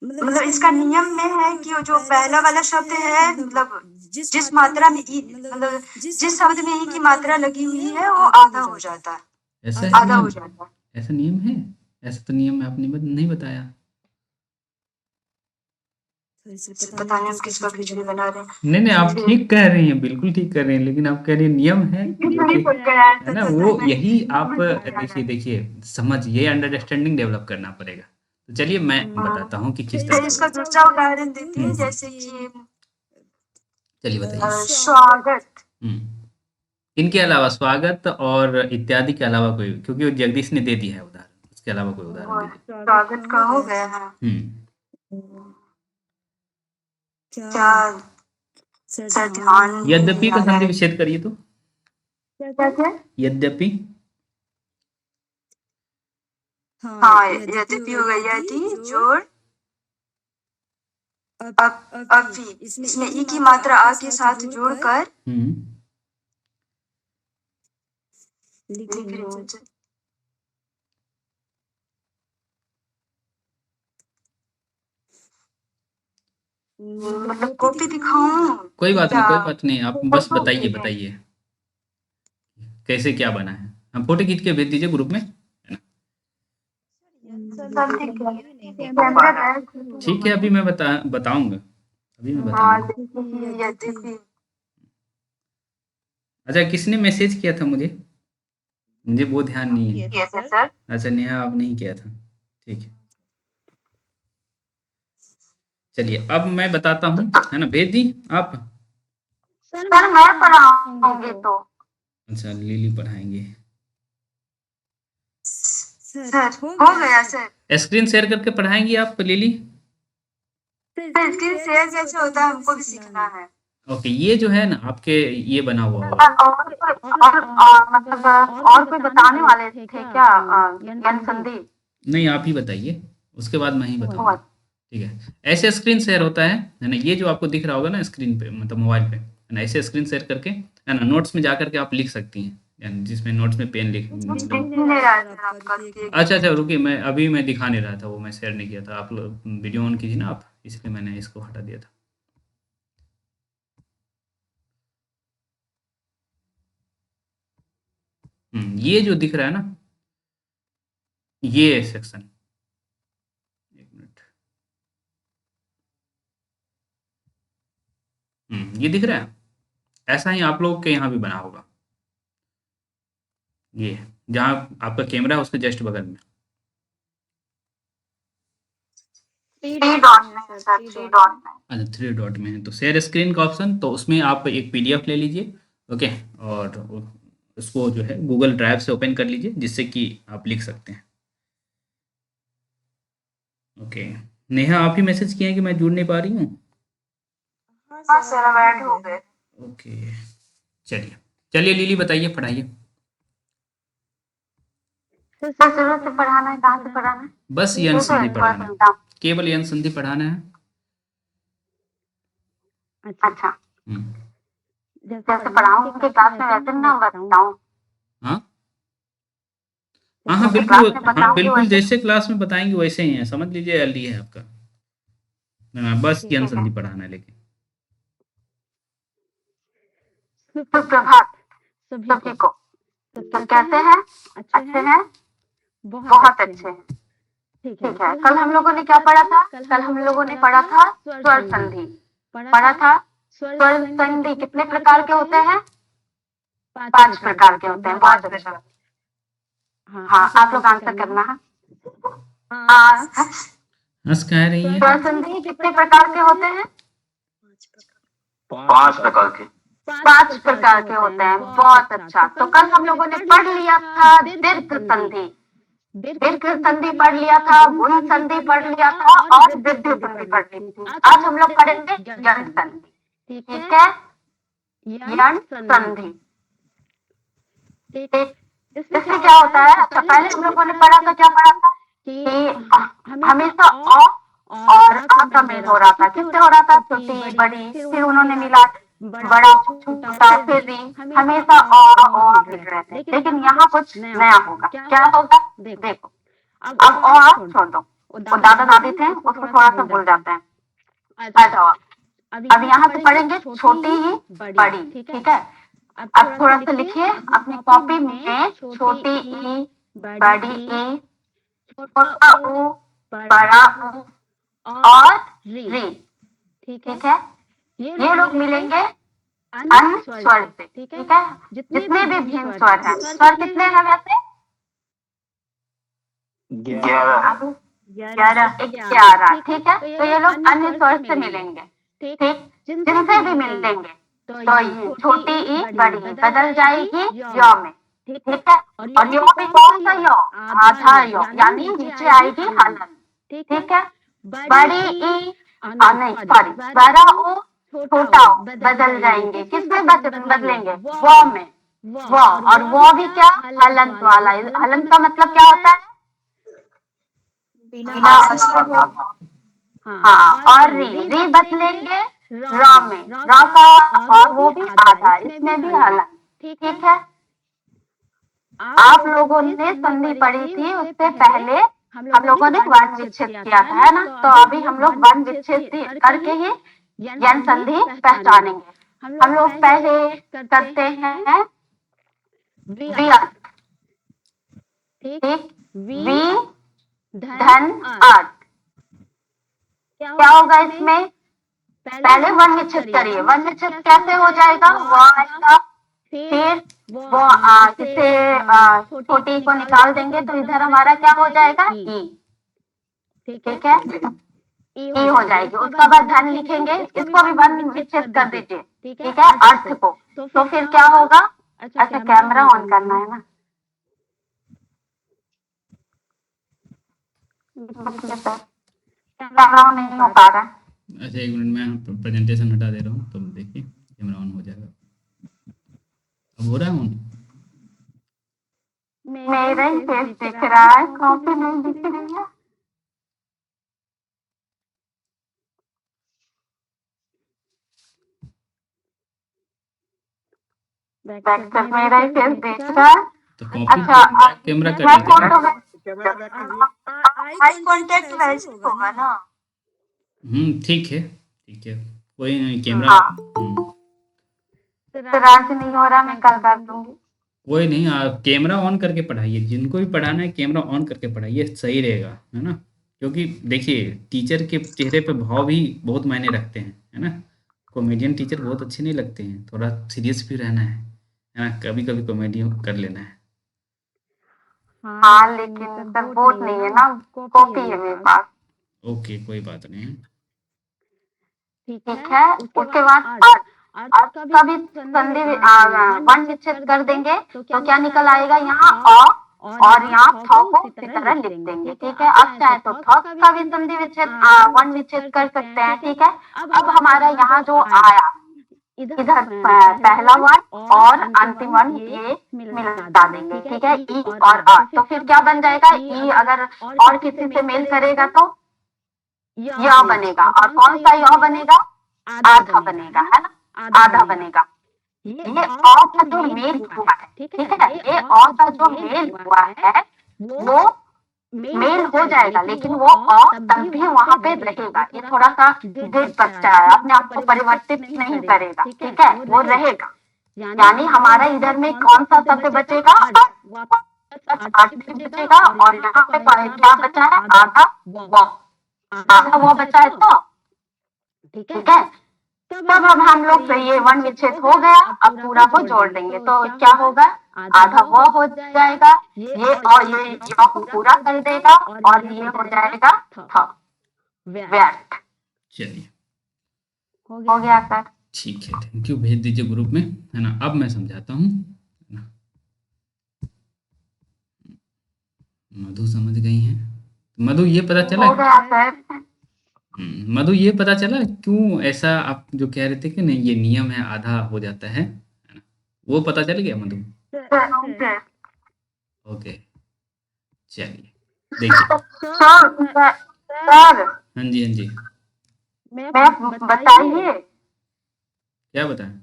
मतलब इसका नियम में है कि जो पहला वाला शब्द है, मतलब जिस मात्रा में ई, मतलब जिस शब्द में ई की मात्रा लगी हुई है वो आधा हो जाता है। ऐसा है आधा हो नियम? जाता है। ऐसा नियम है? ऐसा तो नियम आपने नहीं बताया। पता नहीं हम किस वक्त खिचड़ी बना रहे हैं। नहीं आप ठीक कह रही हैं, बिल्कुल ठीक कर रही हैं, लेकिन आप कह रही हैं नियम है, है ना। वो यही आप देखिए समझ, ये अंडरस्टैंडिंग डेवलप करना पड़ेगा। तो चलिए मैं बताता हूँ कि किस तरह इसका दूसरा उदाहरण देते हैं, जैसे कि चलिए बताइए। स्वागत। इनके अलावा स्वागत और इत्यादि के अलावा कोई, क्योंकि वो जगदीश ने दे दिया है उदाहरण, उसके अलावा कोई उदाहरण दीजिए। स्वागत का हो गया है। क्या सर ध्यान यद्यपि का संधि विच्छेद करिए तो। क्या? यद्यपि। हाँ, यद्यपि हो गया, यदि जोड़ अभी। इसमें ई की मात्रा आ के साथ जोड़कर लिख रही हूँ। मतलब कॉपी दिखाऊं? कोई बात नहीं, आप बस बताइए कैसे क्या बना है। हम फोटो खींच के भेज दीजिए ग्रुप में, है ना। ठीक है, अभी मैं बताऊंगा। अच्छा, किसने मैसेज किया था मुझे वो ध्यान नहीं है। अच्छा, नेहा आपने ही किया था, ठीक है। चलिए अब मैं बताता हूँ, है ना। भेज दी आप? सर मैं पढ़ाऊंगी तो। अच्छा, लिली पढ़ाएंगे। सर हो गया सर। स्क्रीन शेयर करके पढ़ाएंगी आप लिली? स्क्रीन शेयर कैसे होता है हमको भी सीखना है। ओके, ये जो है ना आपके ये बना हुआ होगा। मतलब और कोई बताने वाले थे क्या यन संधि? नहीं, आप ही बताइए, उसके बाद मैं ही बताऊंगा। ठीक है, ऐसे स्क्रीन शेयर होता है ना, ये जो आपको दिख रहा होगा ना स्क्रीन पे, मतलब मोबाइल पे, है ना, ऐसे स्क्रीन शेयर करके, है ना, नोट्स में जा करके आप लिख सकती हैं, यानी जिसमें नोट्स में पेन लिख अच्छा अच्छा, रुकिए, मैं दिखा नहीं रहा था, वो मैं शेयर नहीं किया था, आप लोग वीडियो ऑन कीजिए ना आप, इसलिए मैंने इसको हटा दिया था। ये जो दिख रहा है ना, ये सेक्शन, एक मिनट, ये दिख रहा है, ऐसा ही आप लोग के यहाँ भी बना होगा, ये जहाँ आपका कैमरा है उसके जस्ट बगल में। 3 डॉट में है सर, 3 डॉट में। अच्छा, 3 डॉट में है तो शेयर स्क्रीन का ऑप्शन, तो उसमें आप एक पीडीएफ ले लीजिए, ओके, और उसको जो है गूगल ड्राइव से ओपन कर लीजिए, जिससे कि आप लिख सकते हैं। ओके, नेहा आप ही मैसेज किए हैं कि मैं जुड़ नहीं पा रही हूँ। हाँ सर, अब ऐड हो गए। ओके, चलिए चलिए लिली बताइए, पढ़ाइए। सर शुरू से पढ़ाना है, कहाँ से पढ़ाना है? बस यन संधि पढ़ाना है, केवल यन संधि पढ़ाना है। अच्छा, हम्म, जैसे पढ़ाऊंगी क्लास में वैसे ना बताऊं? हाँ हाँ हाँ, बिल्कुल, हाँ बिल्कुल, जैसे क्लास में बताएंगे वैसे ही है, समझ लीजिए एलडी है आपका, हाँ, बस यन संधि पढ़ाना है लेकिन। सुप्रभात सभी को। सब कैसे हैं? अच्छे हैं? बहुत अच्छे हैं। ठीक है, कल हम लोगों ने क्या पढ़ा था? कल हम लोगों ने पढ़ा था स्वर संधि। पढ़ा था स्वर संधि कितने प्रकार के होते हैं? 5 प्रकार के होते हैं। बहुत अच्छा। हाँ, आप लोग आंसर करना है। हंस कह रही है। स्वर संधि कितने प्रकार के होते हैं? 5 प्रकार के। 5 प्रकार के होते हैं। बहुत अच्छा। तो कल हम लोगों ने पढ़ लिया था दीर्घ संधि, दीर्घ संधि पढ़ लिया था, गुण संधि पढ़ लिया था और वृद्धि संधि पढ़ ली थी। आज हम लोग पढ़ेंगे यण संधि। ठीक है, यण संधि। इसमें क्या होता है? अच्छा, पहले हम लोगों ने पढ़ा था, क्या पढ़ा था कि हमेशा अ और आ का मेल हो रहा था। किससे हो रहा था? छोटी बड़ी, फिर उन्होंने मिला बड़ा छोटा, फिर री, हमेशा अ मिल रहे थे। लेकिन यहाँ कुछ नया होगा। क्या होगा? देखो, अब आ छोड़ दो, वो दादा दादी थे, उसको थोड़ा सा भूल जाते हैं। आ जाओ, अब यहाँ से पढ़ेंगे छोटी ही बड़ी। ठीक है, अब थोड़ा सा लिखिए अपनी कॉपी में, छोटी ई, बड़ी ई, छोटा ऊ, बड़ा ऊ और री। ठीक है, ये लोग मिलेंगे अन स्वर से। ठीक है, जितने भी भिन्न स्वर हैं, स्वर कितने हैं वैसे? 11। 11। ठीक है, तो ये लोग अन्य स्वर से मिलेंगे। ठीक, जिनसे भी मिलेंगे तो ये छोटी ई बड़ी ई बदल जाएगी य में। ठीक है, और यो भी कौन सा यो? आधा यो, यानी नीचे आएगी हलन। ठीक है, बड़ी ई नहीं सॉरी, बड़ा ऊ छोटा ऊ बदल जाएंगे। किसमें बदलेंगे? वो में। वो, और वो भी क्या? हलंत वाला। हलंत का मतलब क्या होता है? हाँ, और री बदलेंगे र में, र का, और वो भी आधा, इसमें भी हलन। ठीक है, आप लोगों ने संधि पढ़ी थी, उससे पहले हम लोगों ने वर्ण विच्छेद किया था, है ना? तो अभी हम लोग वर्ण विच्छेद करके ही यण संधि पहचानेंगे। हम लोग पहले करते हैं वियर्थ। ठीक, वी धन अर्थ। क्या होगा इसमें? पहले वर्ण विच्छेद करिए। वर्ण विच्छेद कैसे हो जाएगा? वो आएगा, फिर वो जिसे छोटी को निकाल देंगे तो इधर हमारा क्या हो जाएगा? ई। ठीक है, ई हो जाएगी। उसके बाद धन लिखेंगे, इसको भी वर्ण विच्छेद कर दीजिए। ठीक है, अर्थ को। तो फिर क्या होगा? अच्छा, कैमरा ऑन करना है ना? कैमरा ऑन नहीं हो पा रहा है। अच्छा, 1 मिनट में प्रेजेंटेशन हटा दे रहा हूँ, तो देखिए कैमरा ऑन हो जाएगा। अब हो रहा है ऑन? मेरा ही फेस दिख रहा है, कॉपी नहीं दिख रही है। बैक मेरा ही फेस दिख रहा है। तो कॉपी अच्छा, बैक कैमरा कर मैं लीजिए ना। फोटो में आई कांटेक्ट वैसे ही होगा ना। ठीक है, ठीक है, कोई नहीं, कैमरा हाँ, फिर आज नहीं हो रहा, मैं कल कर दूंगी। कोई नहीं, आप कैमरा ऑन करके पढ़ाइए, जिनको भी पढ़ाना है कैमरा ऑन करके पढ़ाइए, सही रहेगा, है ना? क्योंकि देखिए टीचर के चेहरे पे भाव भी बहुत मायने रखते हैं, है ना? कॉमेडियन टीचर बहुत अच्छे नहीं लगते हैं, थोड़ा सीरियस भी रहना है ना? कभी कभी कॉमेडी कर लेना है। हाँ, लेकिन सर वोट नहीं है ना, कॉपी है मेरे पास। ओके, कोई बात नहीं है। ठीक है, उसके बाद अर्थ का भी संधि वन विच्छेद कर देंगे, तो क्या निकल आएगा यहाँ और यहाँ थ को इसी तरह लिख देंगे। ठीक है, अब चाहे तो थ का भी संधि विच्छेद वन विच्छेद कर सकते हैं। ठीक है, अब हमारा यहाँ जो आया इधर पहला वन और अंतिम वन ये मिला देंगे। ठीक है, ई और अ, तो फिर क्या बन जाएगा, ई अगर और किसी से मेल करेगा तो य बनेगा, और कौन सा य बनेगा, आधा बनेगा, है ना, आधा बनेगा। ये अ का जो मेल हुआ है, ठीक है, ये अ का जो मेल हुआ है वो मेल हो जाएगा, लेकिन वो अ तब भी वहां पे रहेगा, ये थोड़ा सा जिद बच्चा है, अपने आप को परिवर्तित नहीं करेगा। ठीक है, वो रहेगा, यानी हमारा इधर में कौन सा शब्द बचेगा, वापस अर्थ भी बचेगा, और यहाँ पे क्या बचा है, आधा व, आधा वो बचा है। तो ठीक है, तब अब हम लोग ये वन विच्छेद हो गया, अब पूरा को जोड़ देंगे तो क्या होगा, आधा वो हो जाएगा, ये और ये य को पूरा कर देगा, और ये हो जाएगा थ, व्यर्थ। चलिए, हो गया सर। ठीक है, थैंक यू, भेज दीजिए ग्रुप में, है ना? अब मैं समझाता हूँ, है ना? मधु समझ गई हैं? मधु ये पता चला, हो गया सर। मधु ये पता चला क्यों ऐसा आप जो कह रहे थे कि नहीं ये नियम है, आधा हो जाता है ना? वो पता चल गया मधु? सर ओके, चलिए देखिए। सर हाँ जी, हाँ जी, मैं बताइए, क्या बताएं?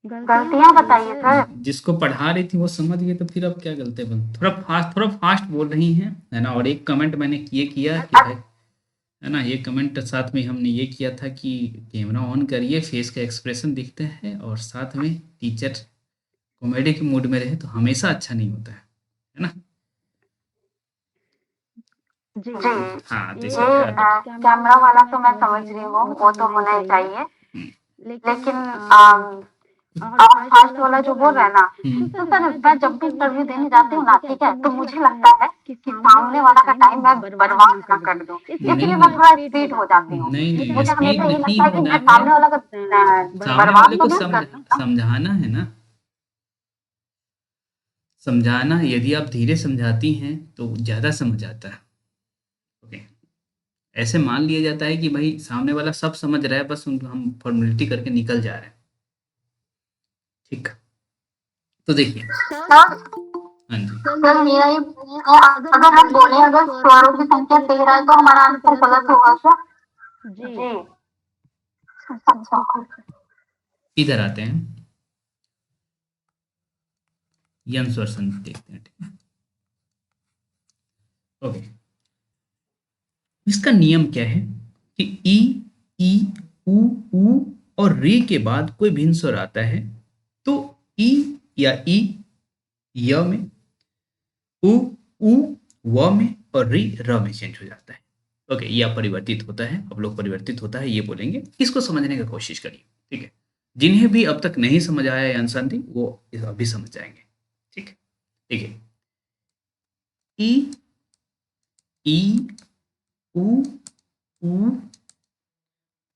गलतियां बताइए सर। जिसको पढ़ा रही थी वो समझ गए, तो फिर अब क्या गलती बन, थोड़ा फास्ट बोल रही हैं, है ना? और एक कमेंट मैंने ये किया कि भाई, है ना, ये कमेंट साथ में हमने ये किया था कि कैमरा ऑन करिए, फेस का एक्सप्रेशन दिखते हैं, और साथ में टीचर कॉमेडी के मूड में रहे तो हमेशा अच्छा नहीं होता है ना? जी, हाँ, तो ये इसका ख्याल रखिए। कैमरा वाला तो मैं समझ रही हूँ, वो तो होना ही चाहिए, लेकिन आप फास्ट वाला जो बोल रहे हैं ना, तो सर मैं जब भी इंटरव्यू देने जाती हूँ ना, ठीक है, तो मुझे लगता है कि सामने वाला का टाइम मैं बर्बाद ना कर दूं, इसलिए मैं थोड़ा स्पीड हो जाती हूँ। नहीं नहीं, मुझे स्पीड हमेशा ये नहीं लगता है कि होना मैं है, सामने वाला का सामने बर्बाद वाले तो को नहीं कर दूं। समझाना है ना, समझाना। यदि आप धीरे समझाती हैं तो ज़्यादा समझ आता है। ओके, ऐसे मान लिया जाता है कि भाई सामने वाला सब समझ रहा है, बस हम फॉर्मेलिटी करके निकल जा रहे हैं। ठीक, तो देखिए, हाँ जी, सर मेरा ये अगर हम बोले अगर स्वरों की संख्या 13 है तो हमारा आंसर गलत होगा क्या? जी, अच्छा, इधर आते हैं, यन स्वर संधि देखते हैं, ठीक है? ओके, इसका नियम क्या है कि ई उ और रे के बाद कोई भिन्न स्वर आता है तो ई या ई य में, उ व में, और री र में चेंज हो जाता है। ओके, ये अपरिवर्तित होता है, अब लोग परिवर्तित होता है ये बोलेंगे, इसको समझने की कोशिश करिए। ठीक है, जिन्हें भी अब तक नहीं समझ आया या संधि वो अभी समझ जाएंगे। ठीक है, देखिए, ई उ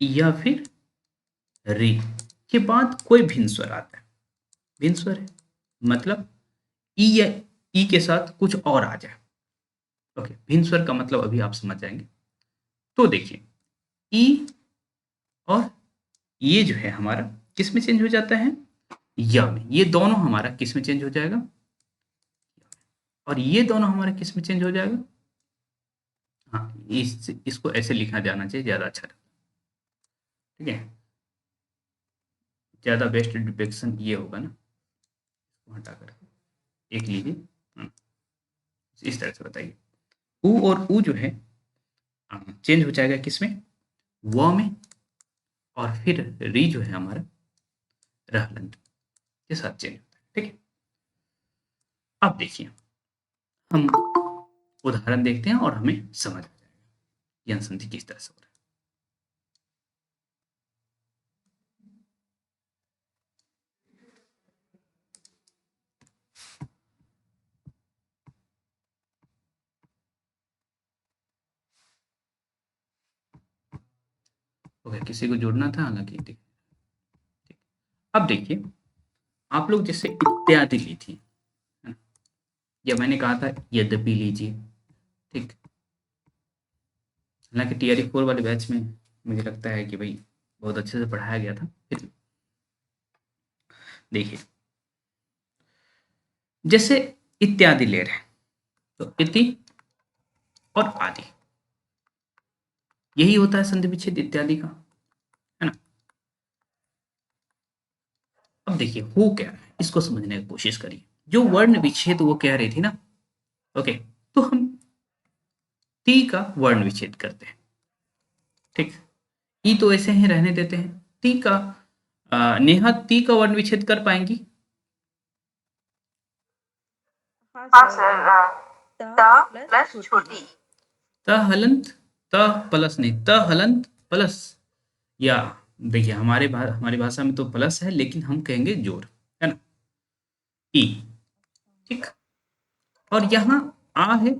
या फिर रे के बाद कोई भिन्न स्वर आता है, भिन्न स्वर है मतलब ई या ई के साथ कुछ और आ जाए। ओके, भिन्न स्वर का मतलब अभी आप समझ जाएंगे। तो देखिए ई और ये जो है हमारा किस में चेंज हो जाता है, या में। ये दोनों हमारा किस में चेंज हो जाएगा, और ये दोनों हमारा किस में चेंज हो जाएगा। हाँ, इसको ऐसे लिखा जाना चाहिए, ज्यादा अच्छा रहता है। ठीक है, ज्यादा बेस्ट डिपिक्शन ये होगा ना, इसको हटा करके एक लीजिए। हाँ, इस तरह से बताइए। ऊ और ऊ जो है चेंज हो जाएगा किस में, व में, और फिर री जो है हमारा रहलंत के साथ चेंज होता है। ठीक है, अब देखिए हम उदाहरण देखते हैं और हमें समझ आ जाएगा यन संधि किस तरह से हो रहा है। ओके, किसी को जोड़ना था हालांकि। ठीक, अब देखिए आप लोग जैसे इत्यादि ली थी, है ना, या मैंने कहा था यद्यपि लीजिए। ठीक, हालांकि टीआरई 4 वाले बैच में मुझे लगता है कि भाई बहुत अच्छे से पढ़ाया गया था। फिर देखिए जैसे इत्यादि ले रहे हैं तो इति और आदि, यही होता है संधि विच्छेद इत्यादि का, है ना। अब देखिए हो क्या रहा है, इसको समझने की कोशिश करिए। जो वर्ण विच्छेद वो कह रही थी ना, ओके, तो हम ती का वर्ण विच्छेद करते हैं। ठीक, ई तो ऐसे ही रहने देते हैं। ती का नेहा ती का वर्ण विच्छेद कर पाएंगी। हाँ सर, त प्लस छोटी। त हलंत, त प्लस नहीं, त हलंत प्लस, या देखिए हमारी भाषा में तो प्लस है, लेकिन हम कहेंगे जोड़, है ना, ई। ठीक, और यहाँ आ है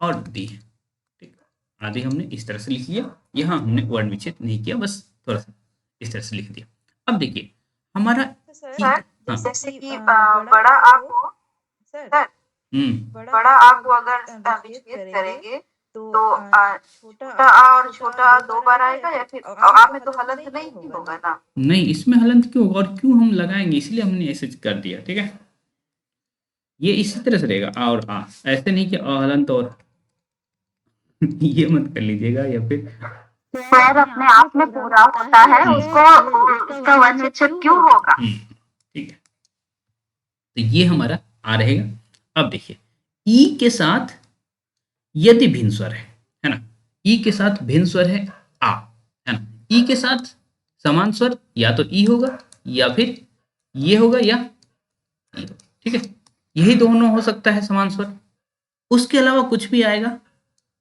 और दी है। ठीक, आदि हमने इस तरह से लिख लिया, यहाँ हमने वर्ण विच्छेद नहीं किया, बस थोड़ा सा इस तरह से लिख दिया। अब देखिए हमारा सर हाँ, जैसे कि बड़ा आ को सर बड़ा आ को अगर विच्छेद करेंगे तो छोटा आ और छोटा आ दो बार आएगा, या फिर आ में तो हलंत नहीं ही होगा ना। नहीं, इसमें हलंत क्यों होगा, और क्यों हम लगाएंगे, इसलिए हमने ऐसे कर दिया। ठीक है, ये इसी तरह से रहेगा आ और आ, ऐसे नहीं कि अ हलंत और ये मत कर लीजिएगा, या फिर सर अपने आप में पूरा होता है, उसको उसका वर्ण विच्छेद क्यों होगा। ठीक है, तो ये हमारा आ रहेगा। अब देखिए ई के साथ यदि भिन्न स्वर है ना, ई के साथ भिन्न स्वर है आ, है ना, ई के साथ समान स्वर या तो ई होगा, या फिर ये होगा, या ई होगा। ठीक है, यही दोनों हो सकता है समान स्वर, उसके अलावा कुछ भी आएगा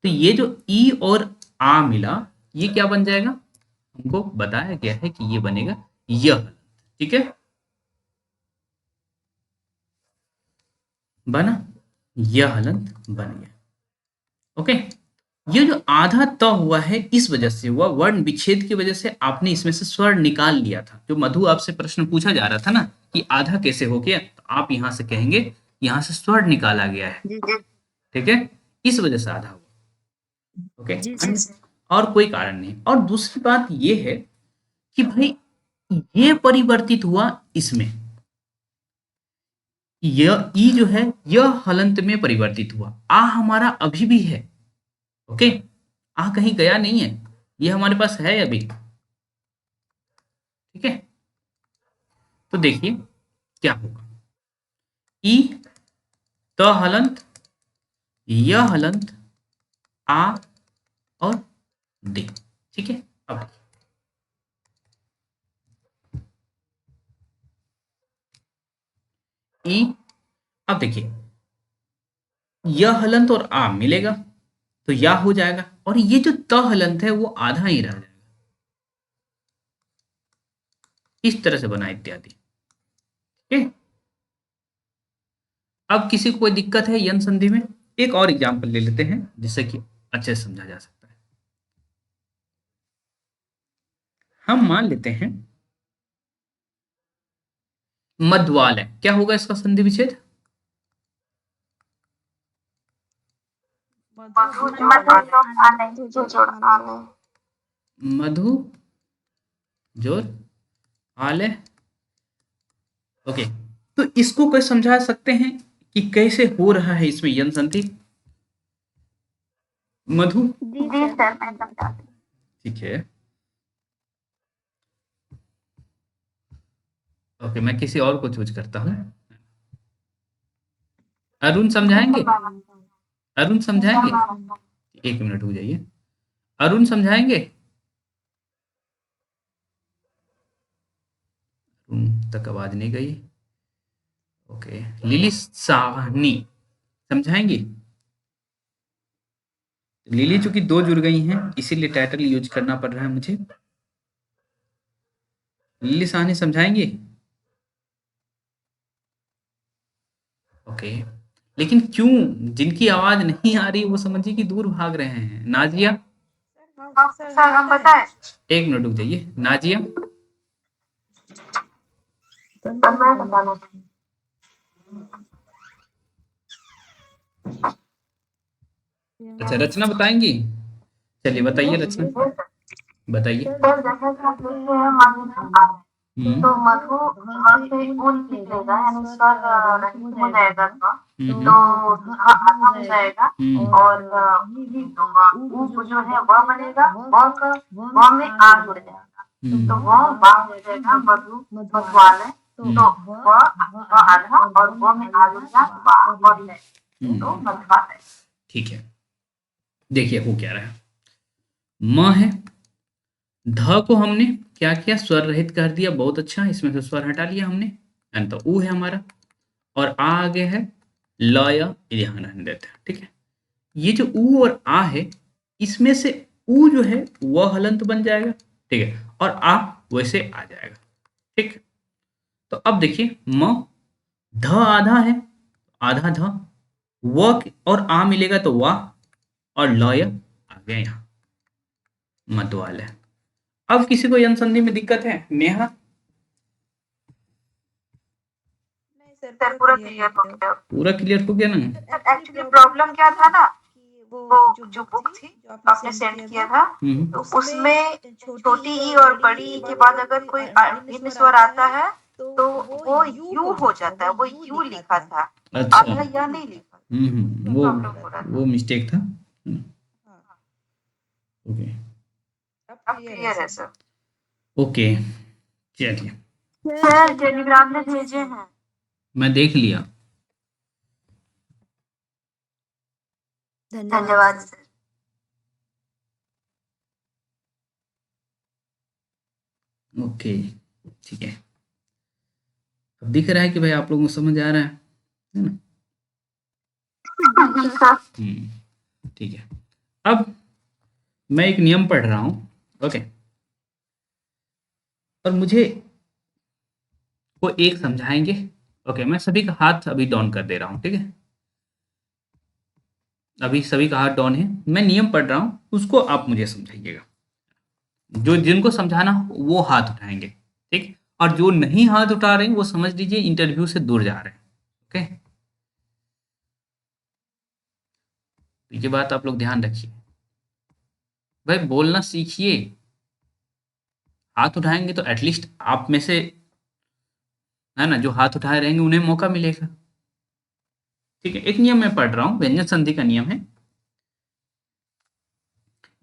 तो ये जो ई और आ मिला, ये क्या बन जाएगा, हमको बताया गया है कि ये बनेगा यह। ठीक है, बना, यह हलंत बन गया। ओके, ये जो आधा त हुआ है इस वजह से हुआ, वर्ण विच्छेद की वजह से आपने इसमें से स्वर निकाल लिया था। जो मधु आपसे प्रश्न पूछा जा रहा था ना कि आधा कैसे हो गया, तो आप यहां से कहेंगे यहाँ से स्वर निकाला गया है। ठीक है, इस वजह से आधा हुआ। ओके, और कोई कारण नहीं। और दूसरी बात ये है कि भाई ये परिवर्तित हुआ इसमें, यह ई जो है यह हलंत में परिवर्तित हुआ, आ हमारा अभी भी है। ओके, आ कहीं गया नहीं है, ये हमारे पास है अभी। ठीक है, तो देखिए क्या होगा, ई त हलंत, य हलंत, आ और दे। ठीक है, अब ई, अब देखिए य हलंत और आ मिलेगा तो या हो जाएगा, और ये जो त हलंत है वो आधा ही रह जाएगा। इस तरह से बना इत्यादि। ठीक है, अब किसी को कोई दिक्कत है यन संधि में, एक और एग्जांपल ले लेते हैं जिससे कि अच्छे से समझा जा सकता है। हम मान लेते हैं मध्वाल है, क्या होगा इसका संधि विच्छेद, मधु जो आने मधु जोर आले। ओके, तो इसको कोई समझा सकते हैं कि कैसे हो रहा है इसमें यन संधि? मधु, जी जी सर। सर मैं समझाती हूँ। ठीक है। ओके, मैं किसी और को चूज करता हूँ। अरुण समझाएंगे? अरुण समझाएंगे? एक मिनट हो जाइए। अरुण समझाएंगे? अरुण तक आवाज नहीं गई। ओके, लिली साहनी समझाएंगी? लिली चूंकि दो जुड़ गई हैं इसीलिए टाइटल यूज करना पड़ रहा है मुझे। लिली साहनी समझाएंगी? ओके, लेकिन क्यों जिनकी आवाज नहीं आ रही वो समझिए कि दूर भाग रहे हैं। नाजिया, सर हम बताएं? एक मिनट रुक जाइए। नाजिया, सर मैं बताना अच्छा रचना बताएंगी? चलिए बताइए रचना, बताइए। सर जैसे कि आप लिखते हैं मधु तो मधु से ऊन निकलेगा यानी स्वर रहित हो जाएगा तो आधा हो जाएगा और ऊ जो है वह बनेगा वह में आ जुड़ जाएगा तो वह बा हो जाएगा मधु मधुआलय तो वह आधा और वह में आ जुड़ जाए तो मधुआलय। ठीक है, देखिए हो क्या रहा है। म है, ध को हमने क्या किया, स्वर रहित कर दिया। बहुत अच्छा, इसमें से स्वर हटा लिया हमने, यानी तो ऊ है हमारा। और आ आगे है ल या, ये ध्यान रखने देते हैं। ठीक है, ये जो ऊ और आ है इसमें से ऊ जो है वह हलंत बन जाएगा। ठीक है, और आ वैसे आ जाएगा। ठीक, तो अब देखिए म ध आधा है, आधा ध, व और आ मिलेगा तो वाह, और ल या आ गया यहाँ मध्वालय। अब किसी को यन संधि में दिक्कत है? नेहा? सर पूरा क्लियर हो गया। पूरा क्लियर हो गया ना? सर एक्चुअली प्रॉब्लम क्या था ना वो जो बुक थी जो आपने सेंड किया था तो उसमें छोटी ई और बड़ी ई के बाद अगर कोई भिन्न स्वर आता है तो वो यू हो जाता है, वो यू लिखा था। अच्छा, आपने यह नहीं लिखा। वो मिस्टेक था। ओके, अब क्लियर है सर। ओके, चलिए सर टेलीग्राम में भेजे हैं। मैं देख लिया। धन्यवाद सर। ओके, ठीक है, अब दिख रहा है कि भाई आप लोगों को समझ आ रहा है ना? जी सर। ठीक है, अब मैं एक नियम पढ़ रहा हूं। ओके, और मुझे वो एक समझाएंगे। ओके, मैं सभी का हाथ अभी डाउन कर दे रहा हूं। ठीक है, अभी सभी का हाथ डाउन है, मैं नियम पढ़ रहा हूं, उसको आप मुझे समझाइएगा। जो जिनको समझाना हो वो हाथ उठाएंगे। ठीक, और जो नहीं हाथ उठा रहे हैं वो समझ लीजिए इंटरव्यू से दूर जा रहे हैं। ओके, ये बात आप लोग ध्यान रखिए। भाई बोलना सीखिए। हाथ उठाएंगे तो एटलीस्ट आप में से है ना, जो हाथ उठाए रहेंगे उन्हें मौका मिलेगा। ठीक है, एक नियम मैं पढ़ रहा हूं, व्यंजन संधि का नियम है।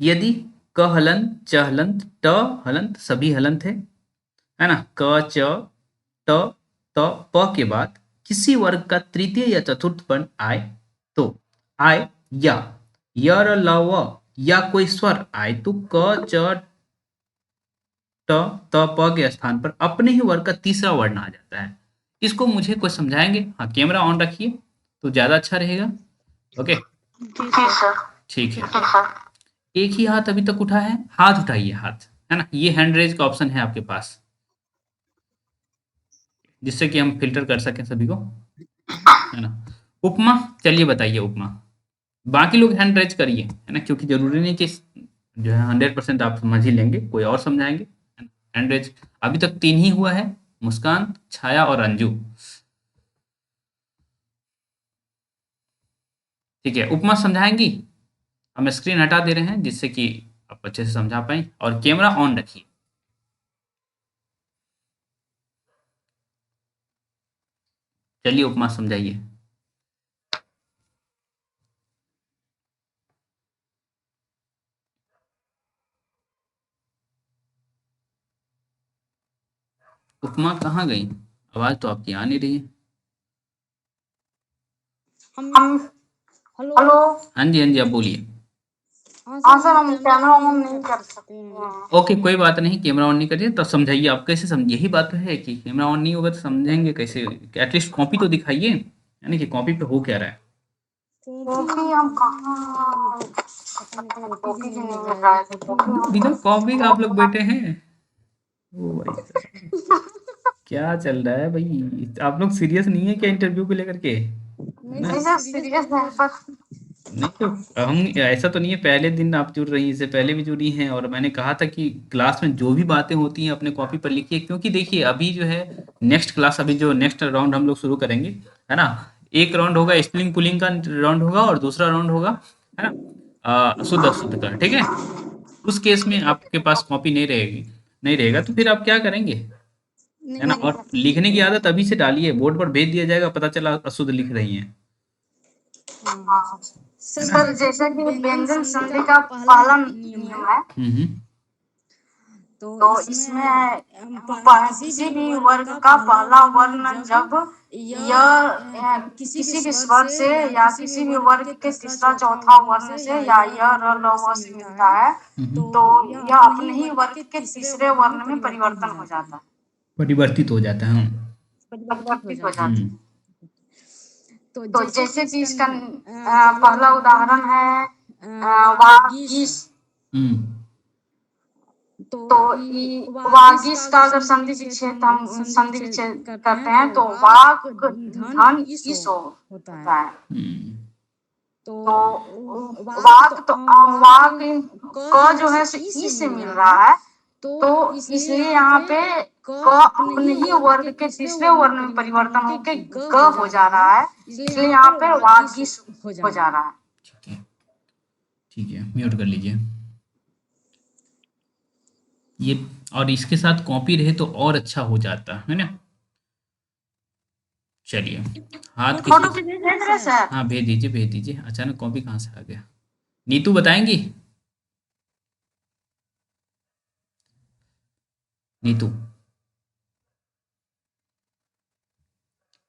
यदि क हलंत, च हलंत, ट हलंत, सभी हलंत है ना, क च ट त प के बाद किसी वर्ग का तृतीय या चतुर्थ वर्ण आए तो आए, या य र ल व या कोई स्वर आए तो क च ट त प के स्थान पर अपने ही वर्ग का तीसरा वर्ण आ जाता है। इसको मुझे कुछ समझाएंगे? हाँ, कैमरा ऑन रखिए तो ज्यादा अच्छा रहेगा। ओके जी सर। ठीक है, एक ही हाथ अभी तक उठा है, हाथ उठाइए हाथ, है ना, ये हैंड रेज का ऑप्शन है आपके पास, जिससे कि हम फिल्टर कर सकें सभी को, है ना। उपमा, चलिए बताइए उपमा। बाकी लोग हैंड रेज करिए, है ना, क्योंकि जरूरी नहीं कि जो है 100% आप समझ ही लेंगे, कोई और समझाएंगे। हैंड रेज अभी तक 3 ही हुआ है, मुस्कान, छाया और अंजू। ठीक है, उपमा समझाएंगी? हम स्क्रीन हटा दे रहे हैं जिससे कि आप अच्छे से समझा पाएँ और कैमरा ऑन रखिए। चलिए उपमा समझाइए। उपमा कहाँ गई? आवाज़ तो आपकी आ नहीं रही है। हम हेलो। हाँ जी, हाँ जी, आप बोलिए। हाँ सर, हम कैमरा ऑन नहीं कर सकते हैं। ओके, कोई बात नहीं, कैमरा ऑन नहीं करिए, तो समझाइए आप कैसे यही बात तो है कि कैमरा ऑन नहीं होगा तो समझेंगे कैसे? एटलीस्ट कॉपी तो दिखाइए, यानी कि कॉपी पे हो क्या रहा है? कॉफी हम कहाँ, कॉफी भी नहीं मिल रहा है, बिना कॉपी का आप लोग बैठे हैं? ओ भाई साहब, क्या चल रहा है भाई? आप लोग सीरियस नहीं है क्या इंटरव्यू को लेकर के? नहीं सर, सीरियस है पर नहीं तो हम ऐसा तो नहीं है, पहले दिन आप जुड़ रही हैं, इससे पहले भी जुड़ी हैं, और मैंने कहा था कि क्लास में जो भी बातें होती हैं अपने कॉपी पर लिखिए, क्योंकि देखिए अभी जो है नेक्स्ट क्लास, अभी जो नेक्स्ट राउंड हम लोग शुरू करेंगे, है ना? एक राउंड होगा स्प्लिंग पुलिंग का राउंड होगा, और दूसरा राउंड होगा, है ना, शुद्ध अशुद्ध का, ठीक है? उस केस में आपके पास कॉपी नहीं रहेगी, नहीं रहेगा तो फिर आप क्या करेंगे, है ना? और लिखने की आदत अभी से डालिए, बोर्ड पर भेज दिया जाएगा, पता चला अशुद्ध लिख रही हैं, है ना? सर जैसे कि व्यंजन संधि का पहला नियम है, तो इसमें किसी भी वर्ग का पहला वर्ण जब किसी भी स्वर से या किसी भी वर्ग के तीसरा चौथा वर्ण से या र ल व से मिलता है, तो यह अपने ही वर्ग के तीसरे वर्ण में परिवर्तन हो जाता है, परिवर्तित हो जाता है, परिवर्तित हो जाता है। हम्म, तो जैसे कि इसका पहला उदाहरण है वागीश। हम्म, तो वागीश का अगर संधि विच्छेद हम संधि विच्छेद करते हैं तो वाक धन ईसो होता है। तो वाक तो वाक क जो है सो ई से मिल रहा है, तो इसलिए यहाँ पे क अपने ही वर्ग के तीसरे वर्ण में परिवर्तन होके ग हो जा रहा है, इसलिए यहाँ पे वागीश हो जा रहा है। ठीक है, ठीक है, म्यूट कर लीजिए ये, और इसके साथ कॉपी रहे तो और अच्छा हो जाता है ना? चलिए, हाथ फोटो किसी, भेज रहे हैं सर? हाँ भेज दीजिए, भेज दीजिए। अचानक कॉपी कहाँ से आ गया? नीतू बताएंगी? नीतू,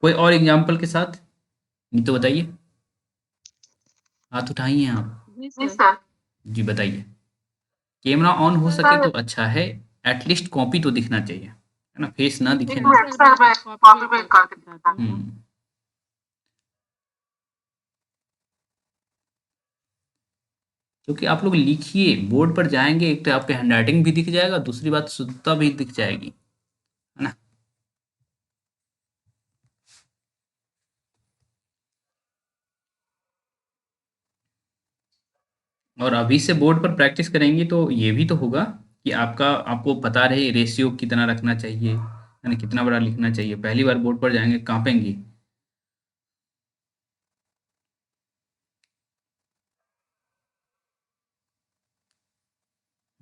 कोई और एग्जाम्पल के साथ? नीतू बताइए, हाथ उठाइए आप। जी सर। जी बताइए। कैमरा ऑन हो सके तो अच्छा है, एटलीस्ट कॉपी तो दिखना चाहिए, है ना? फेस ना दिखे ना। सर मैं कॉपी पे करके दिखाता हूँ। क्योंकि आप लोग लिखिए, बोर्ड पर जाएंगे, एक तो आपके हैंडराइटिंग भी दिख जाएगा, दूसरी बात शुद्धता भी दिख जाएगी, है ना? और अभी से बोर्ड पर प्रैक्टिस करेंगे तो ये भी तो होगा कि आपको पता रहे रेशियो कितना रखना चाहिए, है ना, कितना बड़ा लिखना चाहिए। पहली बार बोर्ड पर जाएंगे, कांपेंगे।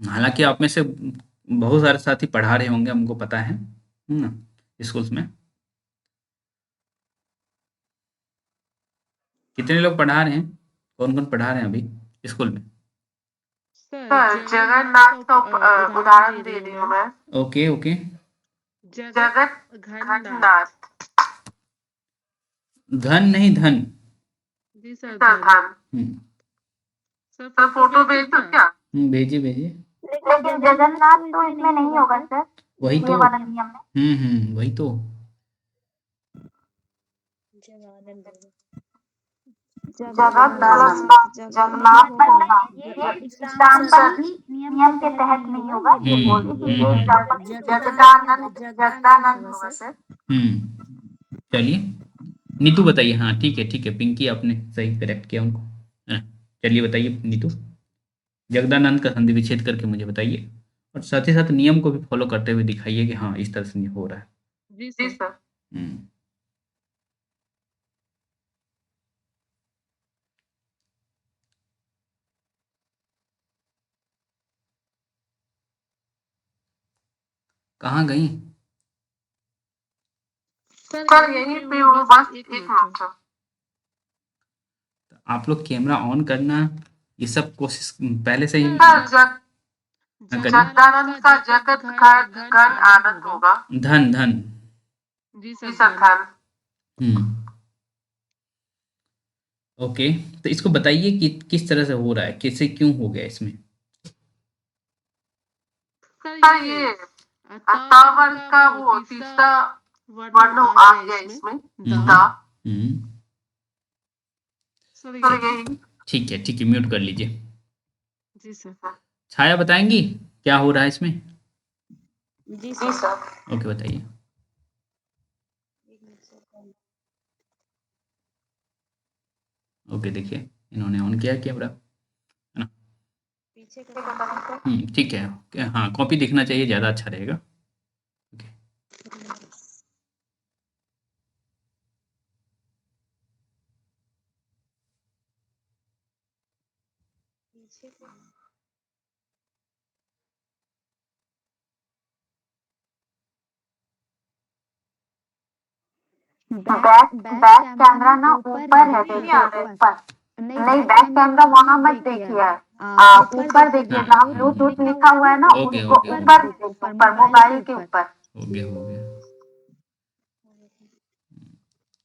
हालांकि आप में से बहुत सारे साथी पढ़ा रहे होंगे, हमको पता है ना, स्कूल्स में कितने लोग पढ़ा रहे हैं, कौन कौन पढ़ा रहे हैं अभी स्कूल में? सर जगन्नाथ का उदाहरण दे रही हूँ मैं। ओके ओके, जगत घननाथ। धन नहीं धन। जी सर धन। हम्म, सर फोटो भेज दो क्या? भेजिए भेजिए। लेकिन जगन्नाथ तो इसमें नहीं होगा सर, वही तो, ये वाला नियम में। वही तो। जगत प्लस जगन्नाथ ये एग्जाम्पल ही नियम के तहत नहीं होगा, ये बोलिए कि ये एग्जाम्पल जगदानंद होगा सर। चलिए, नीतू बताइए। हाँ ठीक है, पिंकी आपने सही करेक्ट किया उनको, हाँ, चलिए बताइए नीतू, जगदानंद का संधि विच्छेद करके मुझे बताइए, और साथ ही साथ नियम को भी फॉलो करते हुए दिखाइए कि हाँ इस तरह से नहीं हो रहा है। जी सर। हम्म, कहाँ गई? सर यहीं पे हूँ, बस 1 मिनट सर। आप लोग कैमरा ऑन करना, ये सब कोशिश पहले से ही सर करिए। जगदानंद का जगत घन आनंद होगा। धन धन। जी सर धन। ओके, तो इसको बताइए कि किस तरह से हो रहा है, कैसे, क्यों हो गया इसमें? सर ये तावर का वो तीसरा वर्ण आ गया इसमें, दा। सर यही। ठीक है, म्यूट कर लीजिए। जी सर। छाया बताएंगी क्या हो रहा है इसमें? जी सर। ओके, बताइए। ओके, देखिए इन्होंने ऑन किया कैमरा, है ना? ठीक है, हाँ कॉपी दिखना चाहिए, ज़्यादा अच्छा रहेगा। ओके, बैक कैमरा ना ऊपर है, देखिए ऊपर। नहीं, बैक कैमरा वहां मत देखिए, ऊपर देखिए, नाम ब्लूटूथ लिखा हुआ है ना, ओके, उसको ओके, ऊपर ऊपर मोबाइल के ऊपर। हो गया।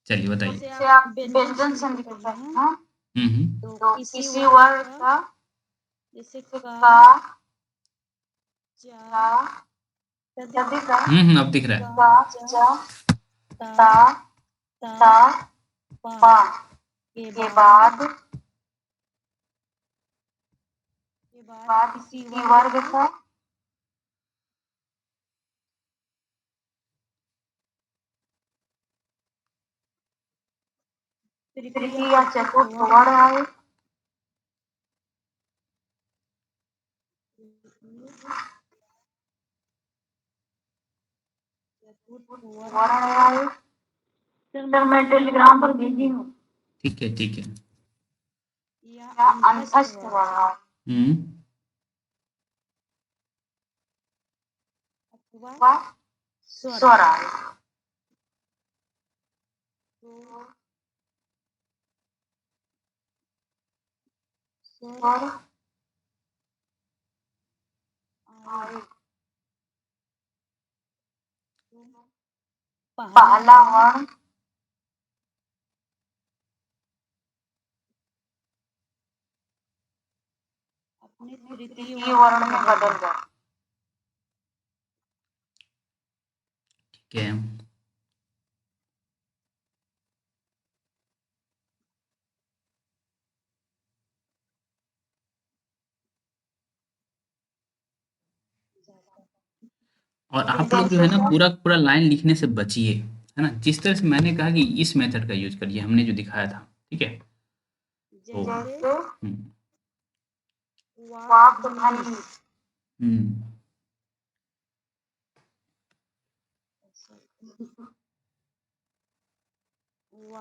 चलिए बताइए। जैसे आप व्यंजन संधि कर रहे हैं हम्म तो किसी वर्ड का जैसे का, जा, सभी का, अब दिख रहा है। का, जा, ता, ता, पा के बाद किसी वर्ग का तृतीय या चतुर्थ वर्ण आए। वर्ण आए। सर मैं टेलीग्राम पर भेजी हूँ। ठीक है। या अंतस्थ वर्ण अथवा स्वर आए। स्वर आए। पहला वर्ण अपने तृतीय वर्ण में बदल जाए। ठीक है। और आप लोग जो है ना पूरा लाइन लिखने से बचिए, है ना? जिस तरह से मैंने कहा कि इस मेथड का यूज करिए, हमने जो दिखाया था, ठीक है? तो वाक ध्वनि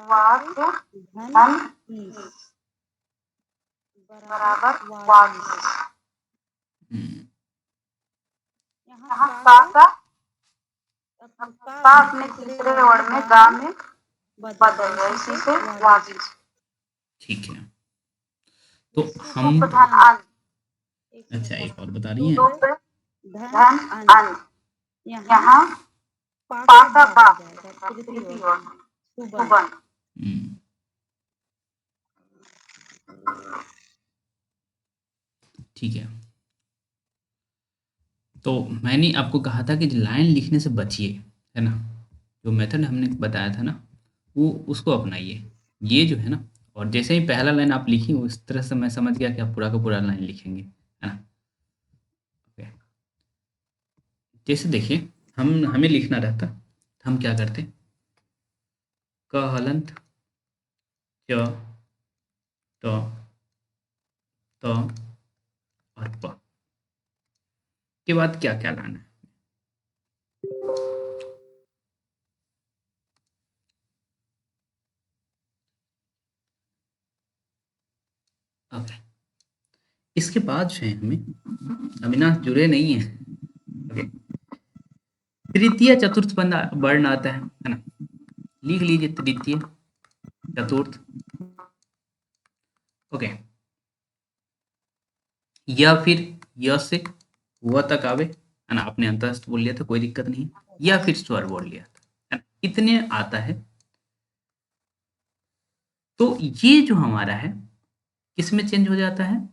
वाक ध्वनि बराबर वाक। यहाँ का अपने तीसरे वर्ण में गा में बदल गया, इसी से वाक। ठीक है, तो हम अच्छा एक और बता रही हैं। धन अन, यहाँ पा का बा तृतीय वर्ण सुबन। ठीक है, तो मैंने आपको कहा था कि लाइन लिखने से बचिए, है ना? जो मेथड हमने बताया था ना, वो उसको अपनाइए। ये जो है ना, और जैसे ही पहला लाइन आप लिखी उस तरह से मैं समझ गया कि आप पूरा का पूरा लाइन लिखेंगे, है ना? ओके, जैसे देखिए हमें लिखना रहता, हम क्या करते? क हलंत, च, त, त और प के बाद क्या क्या लाना है? ओके, इसके बाद जो है हमें, अविनाश जुड़े नहीं है। ओके, तृतीय चतुर्थ वर्ण आता है ना, लिख लीजिए तृतीय चतुर्थ। ओके, या फिर य से व तक आवे, है ना, आपने अंतस्थ बोल लिया था, कोई दिक्कत नहीं, या फिर स्वर बोल लिया था, है ना, इतने आता है। तो ये जो हमारा है किसमें चेंज हो जाता है,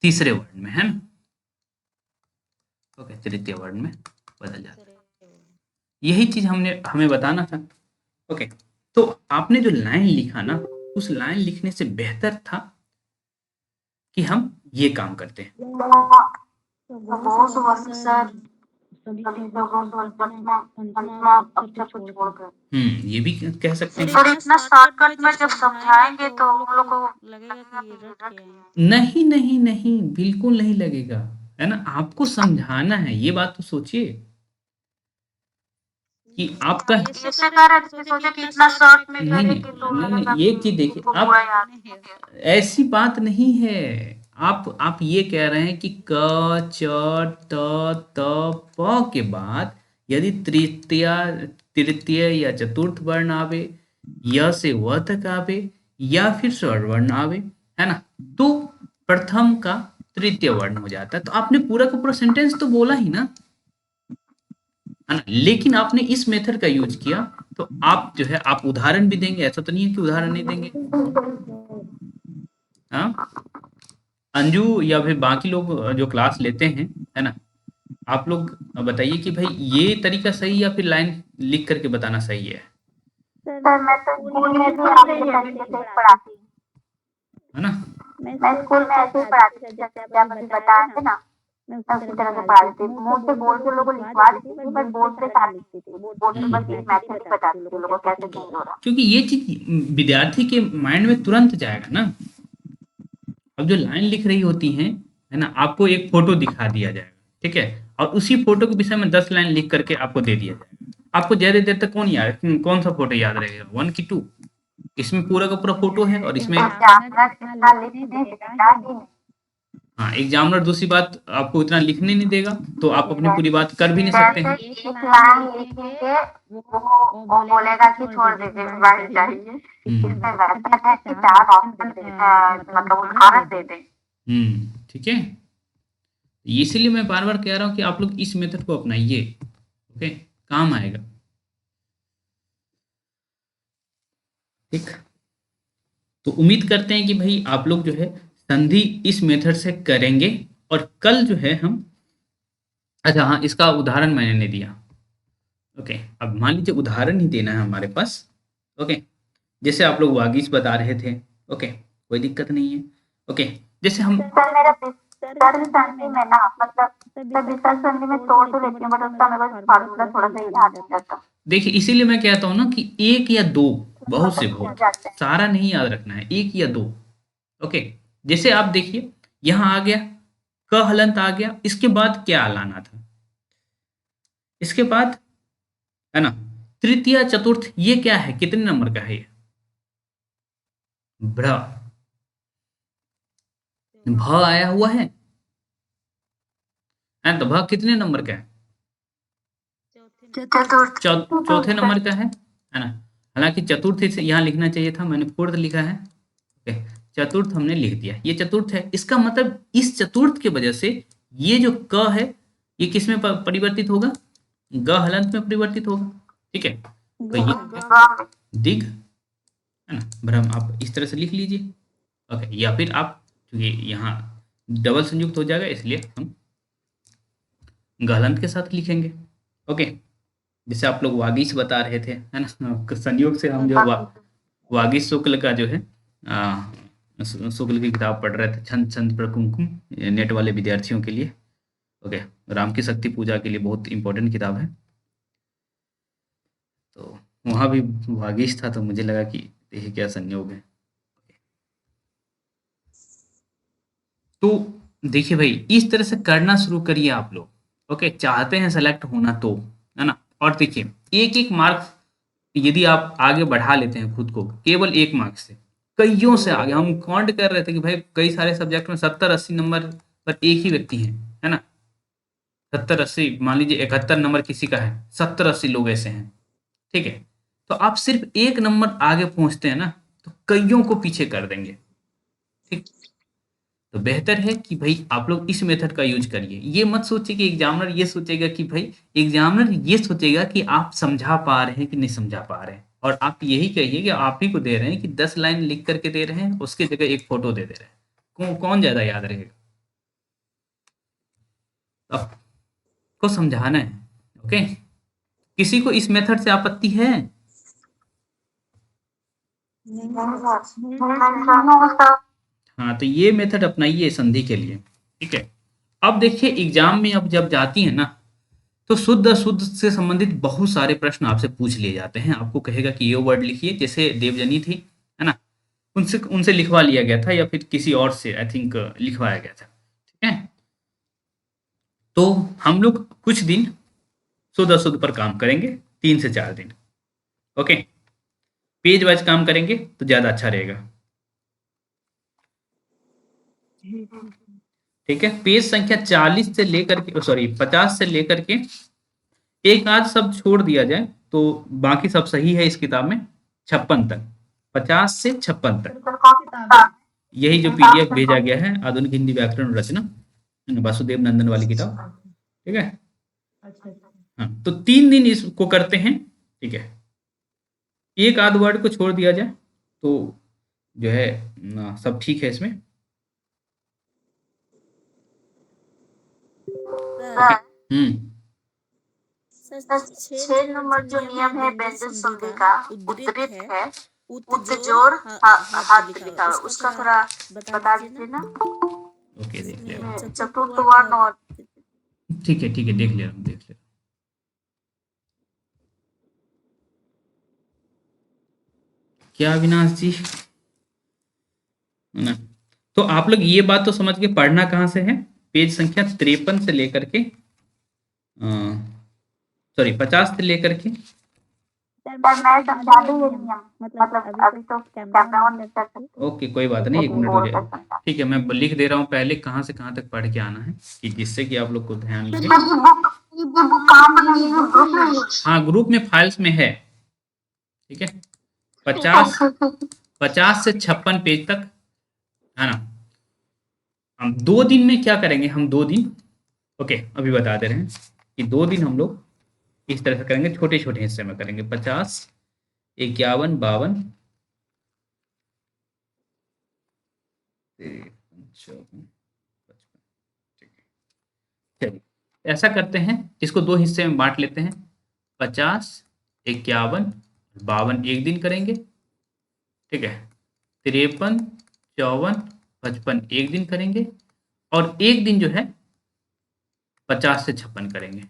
तीसरे वर्ण में, है ना। ओके, तृतीय वर्ण में बदल जाता है, यही चीज हमें बताना था। ओके, तो आपने जो लाइन लिखा ना, उस लाइन लिखने से बेहतर था कि हम ये काम करते हैं। बहुत वर्ष सर सभी लोगों को पंचमा अक्षर को छोड़कर। ये भी कह सकते हैं। सर इतना शॉर्टकट में जब समझाएंगे तो हम लोग को लगेगा कि ये रट के हैं। नहीं नहीं नहीं, बिल्कुल नहीं लगेगा, है ना, आपको समझाना है, ये बात तो सोचिए कि आपका ऐसे कर रहे सोचे कि इतना शॉर्ट में नहीं करेंगे तो लगेगा नहीं, एक चीज देखिए, पूरा आप याद है। ऐसी बात नहीं है, आप ये कह रहे हैं कि क च त त प के बाद यदि तृतीय तृतीय या चतुर्थ वर्ण आवे, य से व तक आवे, या फिर स्वर वर्ण आवे, है ना, तो प्रथम का तृतीय वर्ण हो जाता है। तो आपने पूरा का पूरा सेंटेंस तो बोला ही ना, है ना, लेकिन आपने इस मेथड का यूज किया। तो आप जो है आप उदाहरण भी देंगे, ऐसा तो नहीं है कि उदाहरण नहीं देंगे। हाँ, अंजू या फिर बाकी लोग जो क्लास लेते हैं, है ना, आप लोग बताइए कि भाई ये तरीका सही या फिर लाइन लिख करके बताना सही है सर मैं तो स्कूल में भी आपके तरीके से ही पढ़ाती हूँ। है ना। मैं स्कूल में ऐसे ही पढ़ाती थी, जैसे आप अभी बताए थे ना, मैं उसी तरह से पढ़ाती थी। मुंह से बोल के लोगों को लिखवा देती थी, बस बोर्ड पे साथ लिखती थी। बोर्ड पे बस एक मैथड ही बताती थी लोगों को कैसे चेंज हो रहा। क्योंकि ये चीज विद्यार्थी के माइंड में तुरंत जाएगा ना। अब जो लाइन लिख रही होती हैं, है ना, आपको एक फोटो दिखा दिया जाएगा, ठीक है, और उसी फोटो के विषय में 10 लाइन लिख करके आपको दे दिया जाएगा। आपको ज्यादा देर तक कौन सा फोटो याद रहेगा, 1 की 2? इसमें पूरा का पूरा फोटो है और इसमें हाँ, एग्जामिनर दूसरी बात आपको इतना लिखने नहीं देगा, तो आप अपनी पूरी बात कर भी नहीं सकते हैं। एक लाइन लिखेंगे वो बोलेगा कि छोड़ दीजिए, वर्ड चाहिए। इसमें वैसा है कि 4 ऑप्शन मतलब उदाहरण दे दें। ठीक है, इसीलिए मैं बार बार कह रहा हूँ कि आप लोग इस मेथड को अपनाइए। ओके, काम आएगा। ठीक, तो उम्मीद करते हैं कि भाई आप लोग जो है संधि इस मेथड से करेंगे। और कल जो है हम, अच्छा हाँ, इसका उदाहरण मैंने नहीं दिया। ओके, अब मान लीजिए उदाहरण ही देना है हमारे पास। ओके, जैसे आप लोग वागीश बता रहे थे, ओके, कोई दिक्कत नहीं है। ओके, जैसे हम सर मेरा विसर्ग संधि में ना, मतलब सर विसर्ग संधि में तोड़ तो लेती हूँ, बट उसका मेरे को फार्मूला थोड़ा सा याद नहीं रहता। देखिए, इसीलिए मैं कहता हूँ ना कि एक या दो बहुत से बहुत, सारा नहीं याद रखना है, एक या दो। ओके, जैसे आप देखिए यहाँ आ गया क हलंत आ गया, इसके बाद क्या लाना था, इसके बाद, है ना, तृतीय चतुर्थ, ये क्या है, कितने नंबर का है ये, भ्र, भ आया हुआ है, तो भ कितने नंबर का है, चौथे नंबर का है ना। हालांकि चतुर्थ से यहाँ लिखना चाहिए था, मैंने फोर्थ लिखा है। ओके, चतुर्थ हमने लिख दिया, ये चतुर्थ है। इसका मतलब इस चतुर्थ के वजह से ये जो क है ये किस में परिवर्तित होगा, ग हलंत में परिवर्तित होगा। ठीक है, तो ये दिग, है ना, भ्रम, आप इस तरह से लिख लीजिए। ओके, या फिर आप, क्योंकि यहाँ डबल संयुक्त हो जाएगा इसलिए हम गहलंत के साथ लिखेंगे। ओके, जैसे आप लोग वागीश बता रहे थे, है ना, संयोग से हम जो वागीश शुक्ल का जो है शुक्ल की किताब पढ़ रहे थे, छंद छंद पर कुमकुम, नेट वाले विद्यार्थियों के लिए। ओके, राम की शक्ति पूजा के लिए बहुत इंपॉर्टेंट किताब है। तो वहाँ भी वागीश था, तो मुझे लगा कि देखिए क्या संयोग है। तो देखिए भाई, इस तरह से करना शुरू करिए आप लोग। ओके, चाहते हैं सेलेक्ट होना तो, है ना। और देखिए, एक एक मार्क्स यदि आप आगे बढ़ा लेते हैं खुद को केवल 1 मार्क्स से, कईयों से आगे, हम काउंट कर रहे थे कि भाई कई सारे सब्जेक्ट में 70-80 नंबर पर एक ही व्यक्ति है ना। 70-80, मान लीजिए 71 नंबर किसी का है, 70-80 लोग ऐसे हैं, ठीक है? तो आप सिर्फ एक नंबर आगे पहुंचते हैं ना, तो कईयों को पीछे कर देंगे, ठीक? तो बेहतर है कि भाई आप लोग इस मेथड का यूज करिए। ये मत सोचिए कि एग्जामिनर ये सोचेगा कि भाई, एग्जामिनर ये सोचेगा कि आप समझा पा रहे हैं कि नहीं समझा पा रहे हैं, और आप यही कहिए कि आप ही को दे रहे हैं कि 10 लाइन लिख करके दे रहे हैं, उसके जगह एक फोटो दे रहे हैं। कौन ज्यादा याद रहेगा? आपको समझाना है, ओके? किसी को इस मेथड से आपत्ति है? हाँ, तो ये मेथड अपनाइए संधि के लिए, ठीक है? अब देखिए एग्जाम में अब जब जाती है ना, तो शुद्ध अशुद्ध से संबंधित बहुत सारे प्रश्न आपसे पूछ लिए जाते हैं। आपको कहेगा कि ये वर्ड लिखिए, जैसे देवजनी थी, है ना, उनसे उनसे लिखवा लिया गया था, या फिर किसी और से आई थिंक लिखवाया गया था, ठीक है? तो हम लोग कुछ दिन शुद्ध अशुद्ध पर काम करेंगे, 3 से 4 दिन, ओके? पेज वाइज काम करेंगे तो ज्यादा अच्छा रहेगा, ठीक है? पेज संख्या 40 से लेकर के, सॉरी 50 से लेकर के एक आध शब्द छोड़ दिया जाए तो बाकी सब सही है इस किताब में, 56 तक, 50 से 56 तक। यही जो पीडीएफ भेजा गया है, आधुनिक हिंदी व्याकरण रचना, वासुदेव नंदन वाली किताब, ठीक है? हाँ, तो 3 दिन इसको करते हैं, ठीक है? एक आध वर्ड को छोड़ दिया जाए तो जो है सब ठीक है इसमें। सर, 6 नंबर जो नियम है व्यंजन संधि का उद्धृत है, उद्जोर हाथ पे लिखा हुआ, उसका थोड़ा बता दीजिए ना। ओके, देख ले, चतुर्थ वर्ण और ठीक है, ठीक है, देख ले, देख ले। क्या अविनाश जी, है ना? तो आप लोग ये बात तो समझ के पढ़ना कहाँ से है, पेज संख्या 53 से लेकर के सॉरी 50 से लेकर के, मैं समझा दूं ये नियम, मतलब अभी तो कैमरा ऑन नहीं कर सकती। ओके, कोई बात नहीं, 1 मिनट हो जाए, ठीक है? मैं लिख दे रहा हूँ पहले कहाँ से कहाँ तक पढ़ के आना है, कि जिससे कि आप लोग को ध्यान लगे। हाँ, ग्रुप में फाइल्स में है, ठीक है? 50 से 56 पेज तक, है ना? हम 2 दिन में क्या करेंगे, हम 2 दिन, ओके, अभी बता दे रहे हैं कि 2 दिन हम लोग इस तरह से करेंगे, छोटे छोटे हिस्से में करेंगे, 50, 51, 52, 53, 54, 55, ठीक है? चलिए ऐसा करते हैं, इसको 2 हिस्से में बांट लेते हैं, 50, 51, 52 एक दिन करेंगे, ठीक है? 53, 54, 55 एक दिन करेंगे, और एक दिन जो है 50 से 56 करेंगे,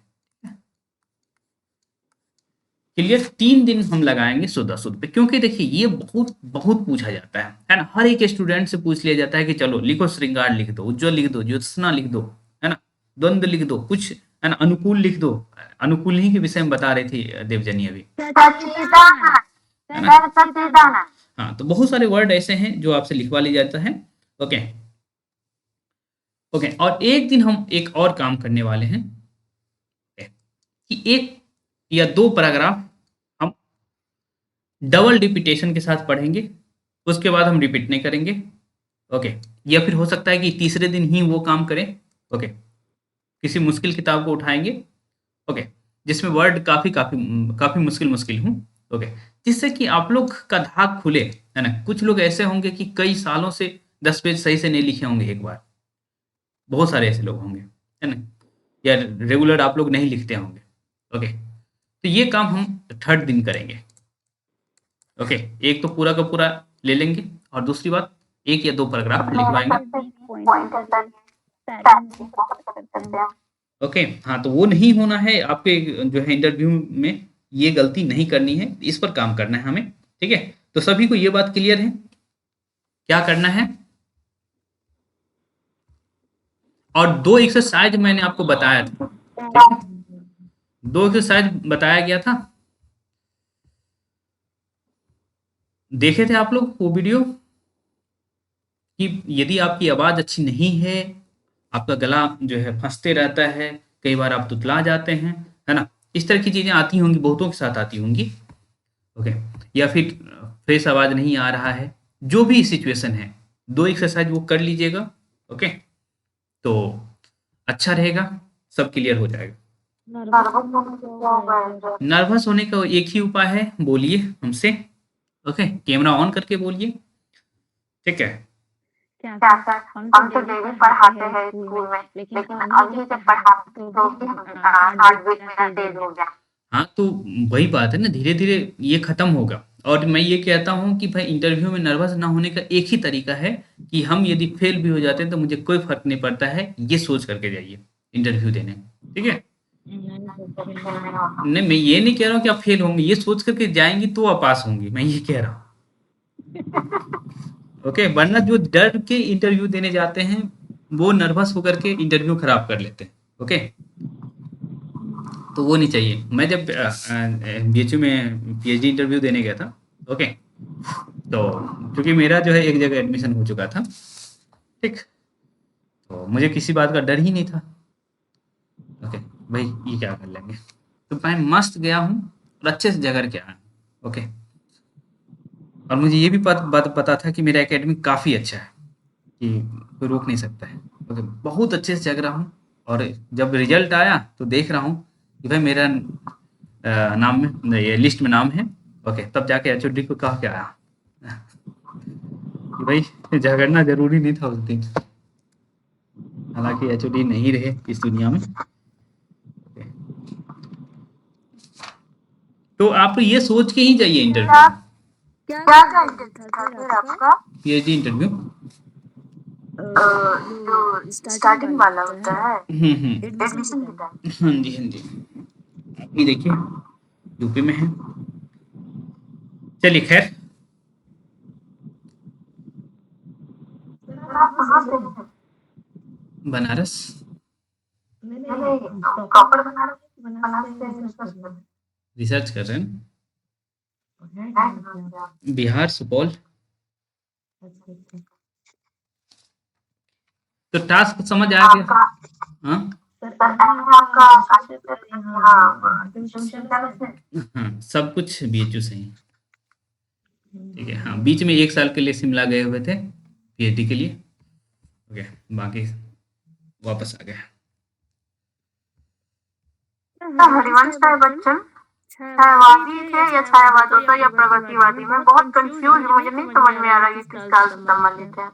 क्लियर? 3 दिन हम लगाएंगे शुद्ध अशुद्ध पे, क्योंकि देखिए ये बहुत बहुत पूछा जाता है ना? हर एक स्टूडेंट से पूछ लिया जाता है कि चलो लिखो, श्रृंगार लिख दो, उज्ज्वल लिख दो, ज्योत्सना लिख दो, है ना, द्वंद्व लिख दो, कुछ है ना, अनुकूल लिख दो। अनुकूल ही के विषय में बता रही थी देवजनी अभी, है ना? हाँ, तो बहुत सारे वर्ड ऐसे हैं जो आपसे लिखवा लिया जाता है, ओके ओके। और एक दिन हम एक और काम करने वाले हैं कि 1 या 2 पैराग्राफ हम डबल रिपीटेशन के साथ पढ़ेंगे, उसके बाद हम रिपीट नहीं करेंगे, ओके? या फिर हो सकता है कि तीसरे दिन ही वो काम करें, ओके? किसी मुश्किल किताब को उठाएंगे, ओके, जिसमें वर्ड काफी मुश्किल हूँ, ओके, जिससे कि आप लोग का धाक खुले, है ना? कुछ लोग ऐसे होंगे कि कई सालों से 10 पेज सही से नहीं लिखे होंगे एक बार, बहुत सारे ऐसे लोग होंगे, है ना? या रेगुलर आप लोग नहीं लिखते होंगे, ओके? तो ये काम हम 3rd दिन करेंगे, ओके? एक तो पूरा का पूरा ले लेंगे, और दूसरी बात 1 या 2 पैराग्राफ लिखवाएंगे, ओके? हाँ, तो वो नहीं होना है आपके जो है इंटरव्यू में, ये गलती नहीं करनी है, इस पर काम करना है हमें, ठीक है? तो सभी को ये बात क्लियर है क्या करना है? और 2 एक्सरसाइज मैंने आपको बताया था, ठीक है? 2 एक्सरसाइज बताया गया था, देखे थे आप लोग वो वीडियो? कि यदि आपकी आवाज अच्छी नहीं है, आपका गला जो है फंसते रहता है, कई बार आप तुतला जाते हैं, है ना? इस तरह की चीज़ें आती होंगी, बहुतों के साथ आती होंगी। ओके, या फिर फ्रेश आवाज़ नहीं आ रहा है, जो भी सिचुएशन है, 2 एक्सरसाइज वो कर लीजिएगा। ओके, तो अच्छा रहेगा, सब क्लियर हो जाएगा। नर्वस होने का एक ही उपाय है, बोलिए हमसे। ओके, कैमरा ऑन करके बोलिए, ठीक है? क्या सर, हम तो डेली पढ़ाते हैं स्कूल में, लेकिन अभी जब पढ़ाते हैं तो हार्ट बीट मेरा तेज हो गया। हाँ, तो वही बात है ना, धीरे-धीरे ये खत्म होगा। और मैं ये कहता हूँ कि भाई इंटरव्यू में नर्वस ना होने का एक ही तरीका है कि हम यदि फेल भी हो जाते हैं तो मुझे कोई फ़र्क नहीं पड़ता है, ये सोच करके जाइए इंटरव्यू देने, ठीक है? नहीं, मैं ये नहीं कह रहा हूँ कि आप फेल होंगे, ये सोच करके जाएँगी तो आप पास होंगी, मैं ये कह रहा हूँ। ओके, वरना जो डर के इंटरव्यू देने जाते हैं, वो नर्वस होकर के इंटरव्यू खराब कर लेते हैं। ओके, तो वो नहीं चाहिए। मैं जब बीएचयू में पीएचडी इंटरव्यू देने गया था, ओके, तो क्योंकि मेरा जो है एक जगह एडमिशन हो चुका था, ठीक, तो मुझे किसी बात का डर ही नहीं था। ओके, भाई ये क्या कर लेंगे, तो मैं मस्त गया हूँ और अच्छे से जगह के आया हूँ। ओके, और मुझे ये भी बात पता था कि मेरा एकेडमिक काफ़ी अच्छा है, कि कोई रोक नहीं सकता है। ओके, बहुत अच्छे से जग रहा हूँ, और जब रिजल्ट आया तो देख रहा हूँ कि भाई मेरा नाम में, ये लिस्ट में नाम है। ओके, तब जाके एचओडी को कहा के आया कि भाई झगड़ना ज़रूरी नहीं था उस दिन। हालाँकि एचओडी नहीं रहे इस दुनिया में। ओके, तो आप ये सोच के ही जाइए इंटरव्यू में। क्या क्या इंटरव्यू था फिर आपका? PhD interview. जो स्टार्टिंग वाला होता है एडमिशन के टाइम। हाँ जी, हाँ जी। आप ये देखिए, यूपी में है। चलिए खैर, आप कहाँ से हैं? बनारस। मैंने प्रॉपर बनारस से रिसर्च कर रिसर्च कर रहे हैं ना? रहे हैं। बिहार, सुपौल। तो टास्क समझ आ गया? हाँ हाँ, सब कुछ बीएचयू से ही, ठीक है। हाँ, बीच में 1 साल के लिए शिमला गए हुए थे पीएचडी के लिए। ओके, बाकी वापस आ गए। हरिवंश राय बच्चन छायावादी थे या छायावाद होता या प्रगतिवादी? मैं बहुत कंफ्यूज, मुझे नहीं समझ में आ रहा ये किस काल से संबंधित है।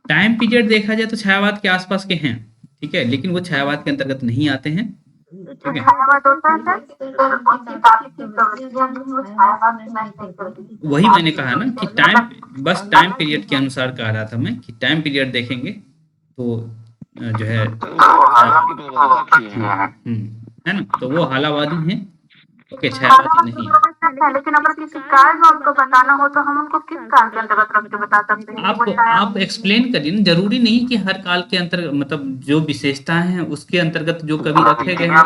टाइम पीरियड देखा जाए तो छायावाद के आसपास के हैं, ठीक है, लेकिन वो छायावाद के अंतर्गत नहीं आते हैं, ठीक है। छायावाद होता है सर, तो उनकी काफी सी प्रवृत्तियां जो है वो छायावाद से मैच नहीं करती। वही मैंने कहा ना कि बस टाइम पीरियड के अनुसार कह रहा था मैं कि टाइम पीरियड देखेंगे तो जो है है ना, तो वो हालावादी हैं। ओके, छायावादी नहीं है। लेकिन अगर किसी काल में उनको बताना हो तो हम उनको किस काल के अंतर्गत रख के बता सकते हैं? आप एक्सप्लेन करिए ना, जरूरी नहीं कि हर काल के अंतर्गत, मतलब जो विशेषताएं हैं उसके अंतर्गत जो कभी रखे गए हैं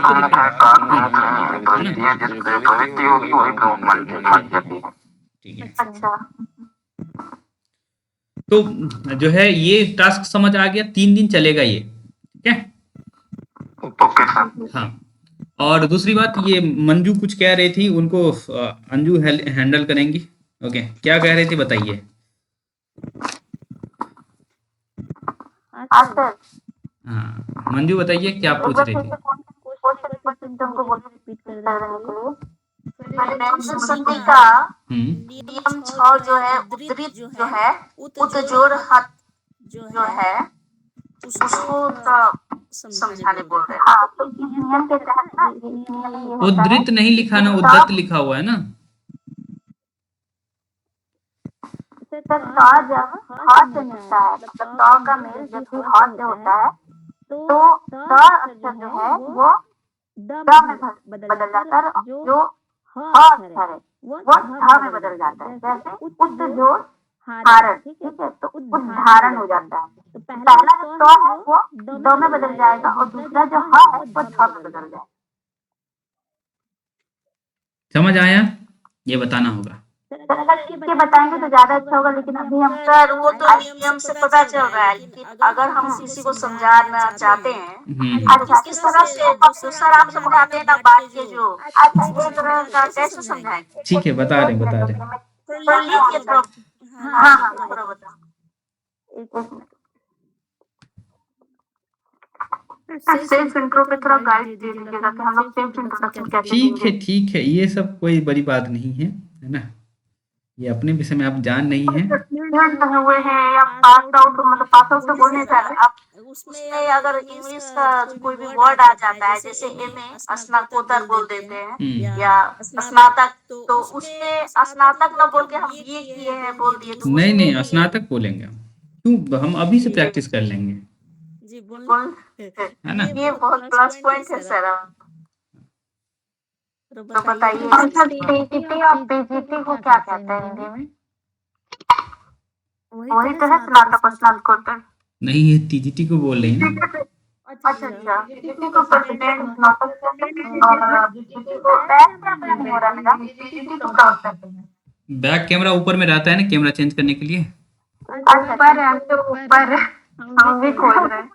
ठीक है। अच्छा, तो जो है ये टास्क समझ आ गया, 3 दिन चलेगा ये, ठीक है। हाँ, और दूसरी बात, ये मंजू कुछ कह रही थी, उनको अंजू हैंडल करेंगी। ओके, क्या कह रही थी बताइए। हाँ, मंजू बताइए क्या पूछ रही थी। संधि का नियम 6 जो है, उद्धृत जो है, उतजोड़ हाथ जो है, उसको समझाने बोल रहे हैं। तो इस नियम के तहत ना, ये नियम ये होता है, उद्धृत नहीं लिखा ना, उद्धत लिखा हुआ है ना। सर जब हाथ से मिलता है, मतलब त का मेल जब भी हाथ से होता है तो त अक्षर जो है वो द में बदल जाता है, और जो ह अक्षर है वो ध में बदल जाता है। जैसे उद्धजोड़ हारण, ठीक है, तो उद्धारण हो जाता है। तो पहला जो त है वो द में बदल जाएगा और दूसरा जो ह है वो ध में बदल जाएगा। समझ आया? ये बताना होगा। सर अगर लिख के बताएंगे तो ज्यादा अच्छा होगा, लेकिन अभी हम सर वो तो नियम से पता चल रहा है, लेकिन अगर हम किसी को समझाना चाहते हैं अच्छा किस तरह से जो सर आप समझाते हैं ना बात के जो अच्छा इस तरह का कैसे समझाएंगे? ठीक है, बता रहे बता रहे। थोड़ा लिख के थोड़ा हाँ हाँ थोड़ा बताओ। एक मिनट सेल्फ इंट्रो पे थोड़ा गाइड दे दीजिएगा कि हम लोग सेल्फ इंट्रोडक्शन कैसे देंगे। ठीक है, ये सब कोई बड़ी बात नहीं है ना। ये अपने विषय में आप जान नहीं है। स्टूडेंट हुए हैं या पास आउट, मतलब पास आउट तो बोल नहीं सर सकते। आप उसमें अगर इंग्लिश का कोई भी वर्ड आ जाता है, जैसे एमए स्नातकोत्तर बोल देते हैं या स्नातक, तो उसमें स्नातक न बोल के हम बीए किए हैं बोल दिए तो नहीं उसमें नहीं, भी स्नातक बोलेंगे हम। क्यों, हम अभी से प्रैक्टिस कर लेंगे, बोल है ना। ये बहुत प्लस पॉइंट है सर। तो बताइए अच्छा, टीजीटी और पीजीटी को क्या कहते हैं हिंदी में? वही तो है स्नातक और स्नातकोत्तर। नहीं, ये टीजीटी को बोल रही हैं। अच्छा अच्छा, टीजीटी को प्रेसिडेंट, स्नातक और पीजीटी को बैक कैमरा नहीं हो रहा मेरा, पीजीटी को क्या होता है? बैक कैमरा ऊपर में रहता है ना, कैमरा चेंज करने के लिए। अच्छा ऊपर है, हम तो ऊपर है, हम भी खोज रहे हैं।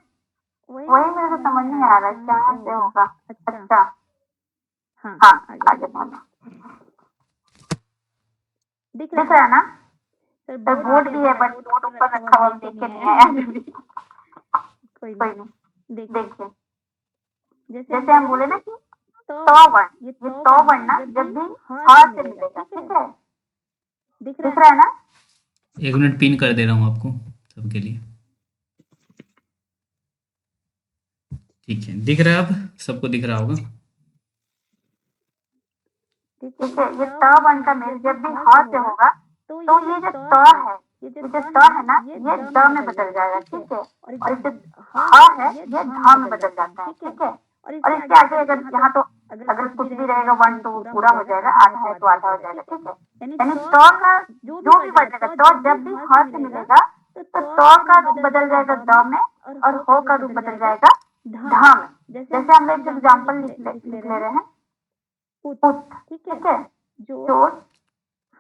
वही मेरे को समझ नहीं आ रहा है क्या से होगा। अच्छा हाँ आगे बोलो। दिख रहा है ना सर? बोर्ड भी है बट बोर्ड ऊपर रखा हुआ, देख के नहीं आया। कोई नहीं, देखिए जैसे हम बोले ना कि तो वर्ण, ये तो वर्ण ना जब भी ह से मिलेगा, ठीक है, दिख रहा है ना? 1 मिनट पिन कर दे रहा हूँ आपको सबके लिए। ठीक है, दिख रहा है, अब सबको दिख रहा होगा। ठीक है, ये त वर्ण का मेल जब भी ह से होगा तो ये जो त है, ये जो त है ना, ये द में बदल जाएगा, ठीक है, और ये जो ह है ये ध में बदल जाता है, ठीक है। और इसके आगे अगर यहाँ तो अगर कुछ भी रहेगा वर्ण तो पूरा हो जाएगा, आधा है तो आधा हो जाएगा, ठीक है। यानी त का जो भी बचेगा, त जब भी ह से मिलेगा तो त का रूप बदल जाएगा द में और हो का रूप बदल जाएगा ध में। जैसे हम एक एग्जाम्पल लिख ले रहे हैं, पुत, ठीक है, चोर,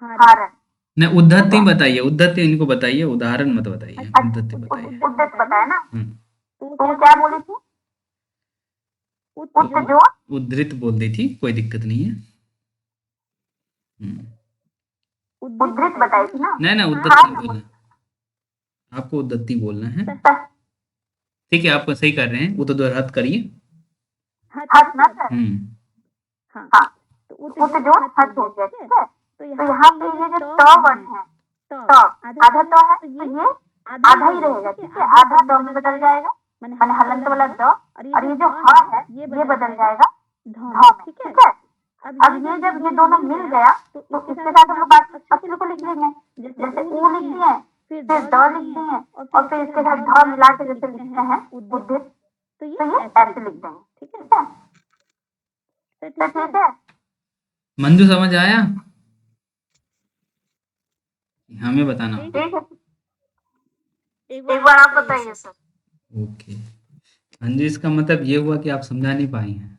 हारण। नहीं, उद्धति बताइए, उद्धति इनको बताइए, उदाहरण मत बताइए, उद्धति बताइए। उद्धत बताया ना, तो क्या बोली थी? उत जो उद्धृत बोल दी थी, कोई दिक्कत नहीं है। उद्धृत बताई थी ना? नहीं ना, उद्धति बोलना, आपको उद्धति बोलना है। ठीक है, आप सही कर रहे हैं, वो तो दोहरात करिए। हथ ना सर? हाँ, तो उत जो हथ हो गया, ठीक है। तो यहाँ पे ये जो त वर्ण है, त आधा त है तो ये आधा ही रहेगा, ठीक है, आधा द में बदल जाएगा, माने हलंत वाला द, और ये जो ह है ये बदल जाएगा ध में, ठीक है। अब ये जब ये दोनों मिल गया तो इसके साथ हम लोग बाकी अक्षर को लिख लेंगे, जैसे ऊ लिख दिए, फिर द लिख दिए, और फिर इसके साथ ध मिला के जैसे लिखते हैं उद्धित, तो ये ऐसे लिख देंगे, ठीक है। तो ठीक है, मंजू समझ आया? हमें बताना। ठीक है, एक बार आप बताइए सर। ओके मंजू, इसका मतलब ये हुआ कि आप समझा नहीं पाई हैं।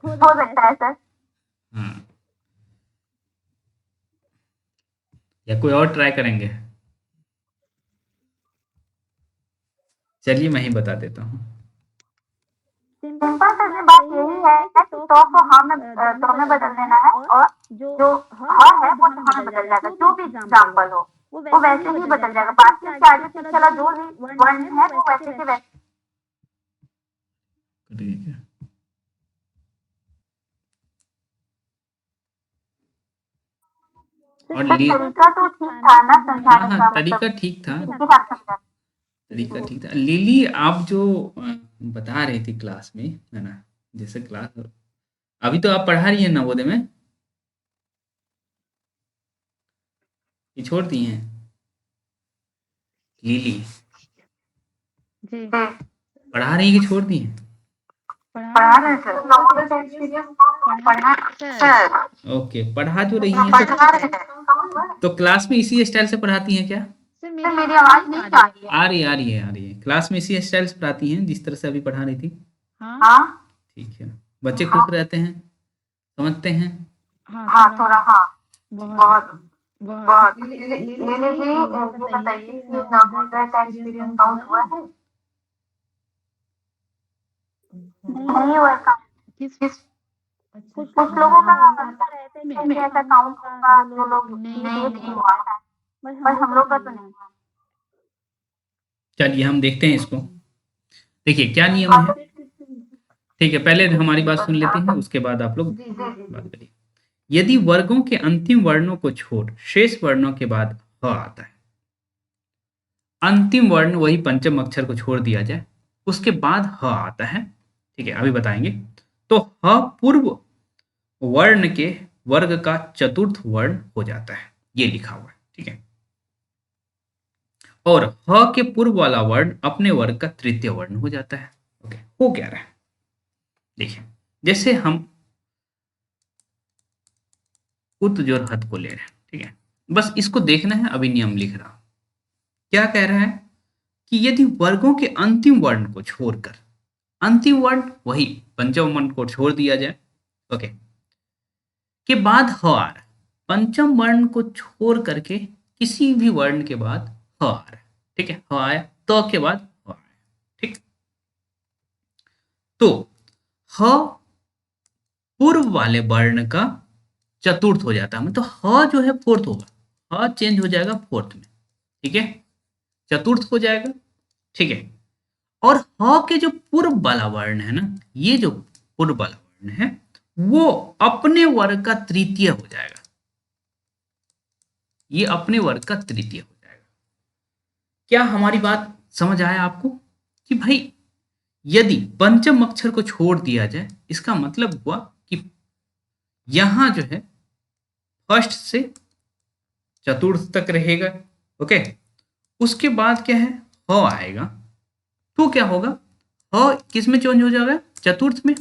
हो सकता है सर। हाँ, या कोई और ट्राई करेंगे? चलिए मैं ही बता देता हूँ। सिंपल सी बात यही है कि तो को हम तो में बदल देना है, और जो ह है वो ध में बदल जाएगा, जो भी एग्जाम्पल हो वो वैसे ही बदल जाएगा। बाकी इसके आगे पीछे चला जो भी वर्ण है वो वैसे के वैसे। और तरीका तो ठीक था ना समझाने का? तरीका ठीक था, समझा, तरीका ठीक था। लिली, आप जो बता रही थी क्लास में, है ना, जैसे क्लास अभी तो आप पढ़ा रही हैं नवोदय में, ये छोड़ दी हैं लिली? जी पढ़ा रही है कि छोड़ दी हैं? पढ़ा रहे सर, नवोदय का एक्सपीरियंस पढ़ा सर। ओके, पढ़ा जो रही हैं तो क्लास में इसी स्टाइल से पढ़ाती हैं क्या? सर मेरी आवाज नहीं आ रही है? आ रही है। क्लास में इसी स्टाइल से पढ़ाती हैं जिस तरह से अभी पढ़ा रही थी? हाँ ठीक है, बच्चे खुश रहते हैं, समझते हैं? हाँ थोड़ा, हाँ बहुत बहुत ले लीजिए, ये बताइए कि नवोदय का एक्सपीरियंस काउंट हुआ है? नहीं हुआ का किस कुछ लोगों का ऐसा रहता है कि ऐसा काउंट होगा जो लोग नहीं हुआ है, पर हम लोग का तो नहीं हुआ। चलिए हम देखते हैं इसको। देखिए क्या नियम है, ठीक है, पहले हमारी बात सुन लेते हैं, उसके बाद आप लोग बात करिए। यदि वर्गों के अंतिम वर्णों को छोड़ शेष वर्णों के बाद ह आता है, अंतिम वर्ण वही पंचम अक्षर को छोड़ दिया जाए, उसके बाद ह आता है, ठीक है, अभी बताएंगे। तो ह पूर्व वर्ण के वर्ग का चतुर्थ वर्ण हो जाता है, ये लिखा हुआ है, ठीक है। और ह के पूर्व वाला वर्ण अपने वर्ग का तृतीय वर्ण हो जाता है। ओके, हो क्या रहा है देखिए, जैसे हम उत जोर हद को ले रहे हैं, ठीक है, बस इसको देखना है, अभी नियम लिख रहा हूं। क्या कह रहा है कि यदि वर्गों के अंतिम वर्ण को छोड़कर, अंतिम वर्ण वही पंचम वर्ण को छोड़ दिया जाए, ओके, के बाद ह आ रहा है, पंचम वर्ण को छोड़ करके किसी भी वर्ण के बाद ह आ रहा है, ठीक है, ह आया तो के बाद ह आया, ठीक। तो ह पूर्व वाले वर्ण का चतुर्थ हो जाता है, मतलब ह जो है फोर्थ होगा, ह चेंज हो जाएगा फोर्थ में, ठीक है, चतुर्थ हो जाएगा, ठीक है। और ह के जो पूर्व वाला वर्ण है ना, ये जो पूर्व वाला वर्ण है वो अपने वर्ग का तृतीय हो जाएगा, ये अपने वर्ग का तृतीय हो जाएगा। क्या हमारी बात समझ आया आपको कि भाई यदि पंचम अक्षर को छोड़ दिया जाए, इसका मतलब हुआ कि यहां जो है फर्स्ट से चतुर्थ तक रहेगा, ओके, उसके बाद क्या है ह आएगा, तो क्या होगा, ह किस में चेंज हो जाएगा, चतुर्थ में,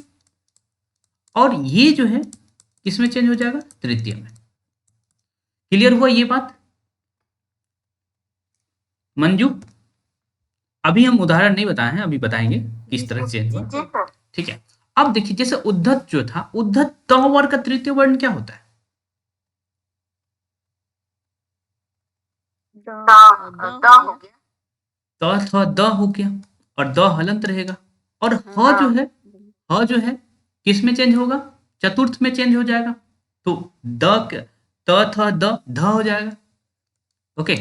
और ये जो है किस में चेंज हो जाएगा, तृतीय में। क्लियर हुआ ये बात मंजू? अभी हम उदाहरण नहीं बताए हैं, अभी बताएंगे किस तरह से चेंज हुआ, जी सर। ठीक है। अब देखिए जैसे उद्धत जो था, उद्धत त वर्ग का तृतीय वर्ण क्या होता है, द हो गया, त थ द हो गया, और द हलंत रहेगा, और ह जो है किस में चेंज होगा, चतुर्थ में चेंज हो जाएगा, तो त थ द ध हो जाएगा, ओके।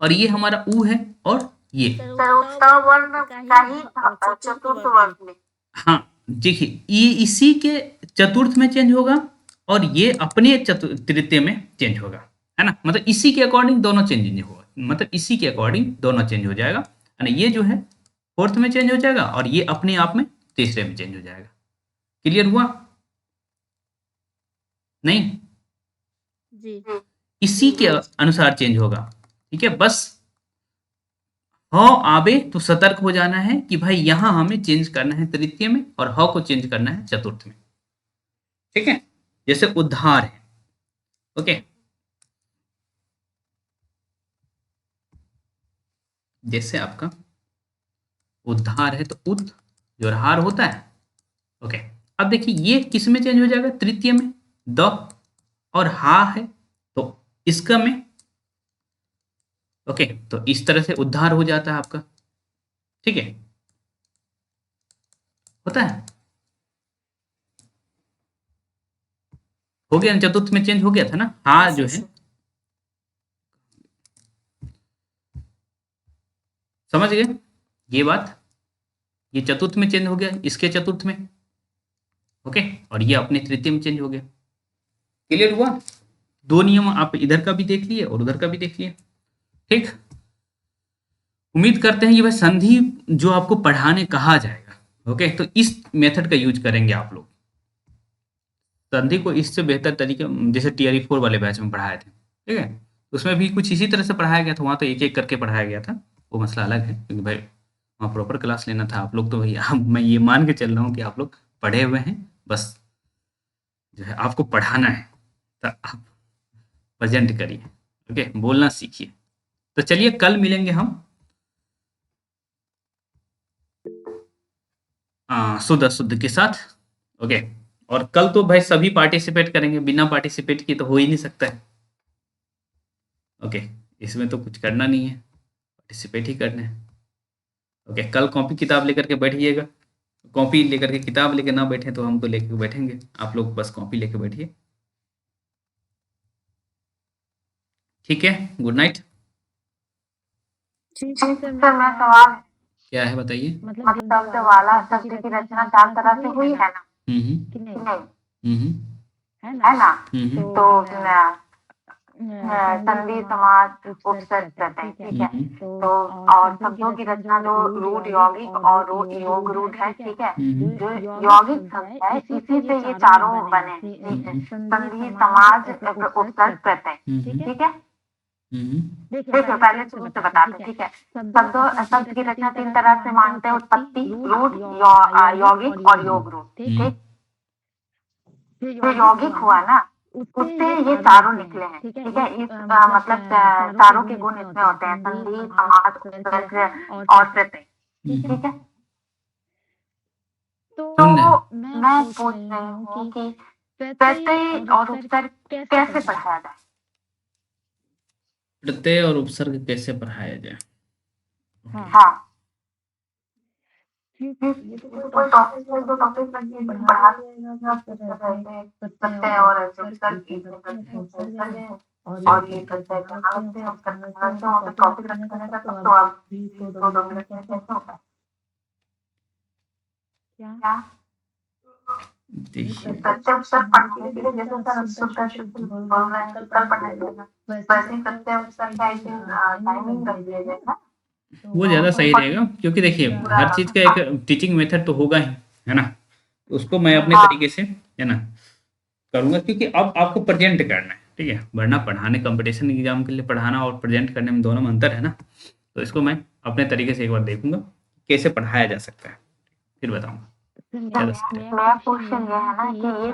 और ये हमारा उ है, और ये सर उत्तर वर्ण का ही चतुर्थ वर्ण में। हाँ, देखिए ये इसी के चतुर्थ में चेंज होगा, और ये अपने तृतीय में चेंज होगा, है ना, मतलब इसी के अकॉर्डिंग दोनों चेंज होगा, मतलब इसी के अकॉर्डिंग दोनों चेंज हो जाएगा, है ना, ये जो है फोर्थ में चेंज हो जाएगा, और ये अपने आप में तीसरे में चेंज हो जाएगा। क्लियर हुआ? नहीं, जी इसी के अनुसार चेंज होगा, ठीक है। बस ह आवे तो सतर्क हो जाना है कि भाई यहां हमें चेंज करना है तृतीय में, और ह को चेंज करना है चतुर्थ में, ठीक है। जैसे उद्धार है, ओके, जैसे आपका उद्धार है तो उद जो हार होता है, ओके। अब देखिए ये किस में चेंज हो जाएगा, तृतीय में, द, और हा है तो इसका में, ओके, तो इस तरह से उद्धार हो जाता है आपका, ठीक है, होता है, हो गया ना, चतुर्थ में चेंज हो गया था ना, हा जो है, समझ गए ये बात, ये चतुर्थ में चेंज हो गया, इसके चतुर्थ में, ओके, और ये अपने तृतीय में चेंज हो गया। क्लियर हुआ? दो नियम आप इधर का भी देख लिए और उधर का भी देख लिए, ठीक। उम्मीद करते हैं कि भाई संधि जो आपको पढ़ाने कहा जाएगा, ओके, तो इस मेथड का यूज करेंगे आप लोग, संधि को इससे बेहतर तरीके, जैसे टीआरई 4 वाले बैच में पढ़ाए थे, ठीक है, उसमें भी कुछ इसी तरह से पढ़ाया गया था, वहाँ तो एक एक करके पढ़ाया गया था, वो मसला अलग है, क्योंकि भाई वहाँ प्रॉपर क्लास लेना था, आप लोग तो भैया मैं ये मान के चल रहा हूँ कि आप लोग पढ़े हुए हैं, बस जो है आपको पढ़ाना है, तो आप प्रेजेंट करिए, ओके, बोलना सीखिए। तो चलिए कल मिलेंगे हम शुद्ध अशुद्ध के साथ, ओके। और कल तो भाई सभी पार्टिसिपेट करेंगे, बिना पार्टिसिपेट किए तो हो ही नहीं सकता है। ओके, इसमें तो कुछ करना नहीं है, पार्टिसिपेट ही करना है। ओके, कल कॉपी किताब लेकर के बैठिएगा। कॉपी लेकर के किताब लेके ना बैठे तो हम तो लेके बैठेंगे, आप लोग बस कॉपी लेके बैठिए। ठीक है, गुड नाइट। सर मेरा सवाल है, क्या है बताइए। मतलब शब्द वाला शब्द की रचना 4 तरह से हुई है ना कि नहीं? है ना? तो संधि, समास, उपसर्ग, प्रत्यय, ठीक है। तो और शब्दों की रचना जो रूढ़ यौगिक और योग रूढ़ है, ठीक है। जो यौगिक शब्द है इसी से ये चारों बने, ठीक है। संधि, समास, उपसर्ग, प्रत्यय, ठीक है। देखिए पहले शुरू से बताते, ठीक है। शब्द की रचना 3 तरह से मानते हैं, उत्पत्ति, रूढ़, यौगिक और योग रूढ़, ठीक। जो यौगिक हुआ ना उससे ये चारों निकले हैं, ठीक है। इस मतलब चारों के गुण इसमें होते हैं, संधि, समास, उपसर्ग और प्रत्यय, ठीक है। तो मैं पूछ रही हूँ कि प्रत्यय और उपसर्ग कैसे पढ़ाया जाए? प्रत्यय और उपसर्ग कैसे पढ़ाया जाए? हाँ, कोई टॉपिक है, जो टॉपिक पढ़ा प्रत्यय और उपसर्ग है और ये प्रत्यय कहाँ से उपसर्ग कहाँ से, वहाँ पे टॉपिक रखने का तब तो आप 2 मिनट में कैसे होगा? क्या देखिए, प्रत्यय उपसर्ग पढ़ने के लिए जैसे सर शुद्ध बोल रहे हैं कल पढ़ाएंगे, वैसे ही प्रत्यय उपसर्ग का एक टाइमिंग रख दिया जाएगा। वो ज़्यादा सही रहेगा, क्योंकि देखिए हर चीज़ का एक टीचिंग मेथड तो होगा ही, है ना। तो उसको मैं अपने तरीके से, है ना, करूँगा, क्योंकि अब आपको प्रेजेंट करना है, ठीक है। वरना पढ़ाने कंपटीशन एग्जाम के लिए पढ़ाना और प्रेजेंट करने में दोनों में अंतर है ना। तो इसको मैं अपने तरीके से एक बार देखूंगा कैसे पढ़ाया जा सकता है, फिर बताऊंगा। मेरा क्वेश्चन ये है ना कि ये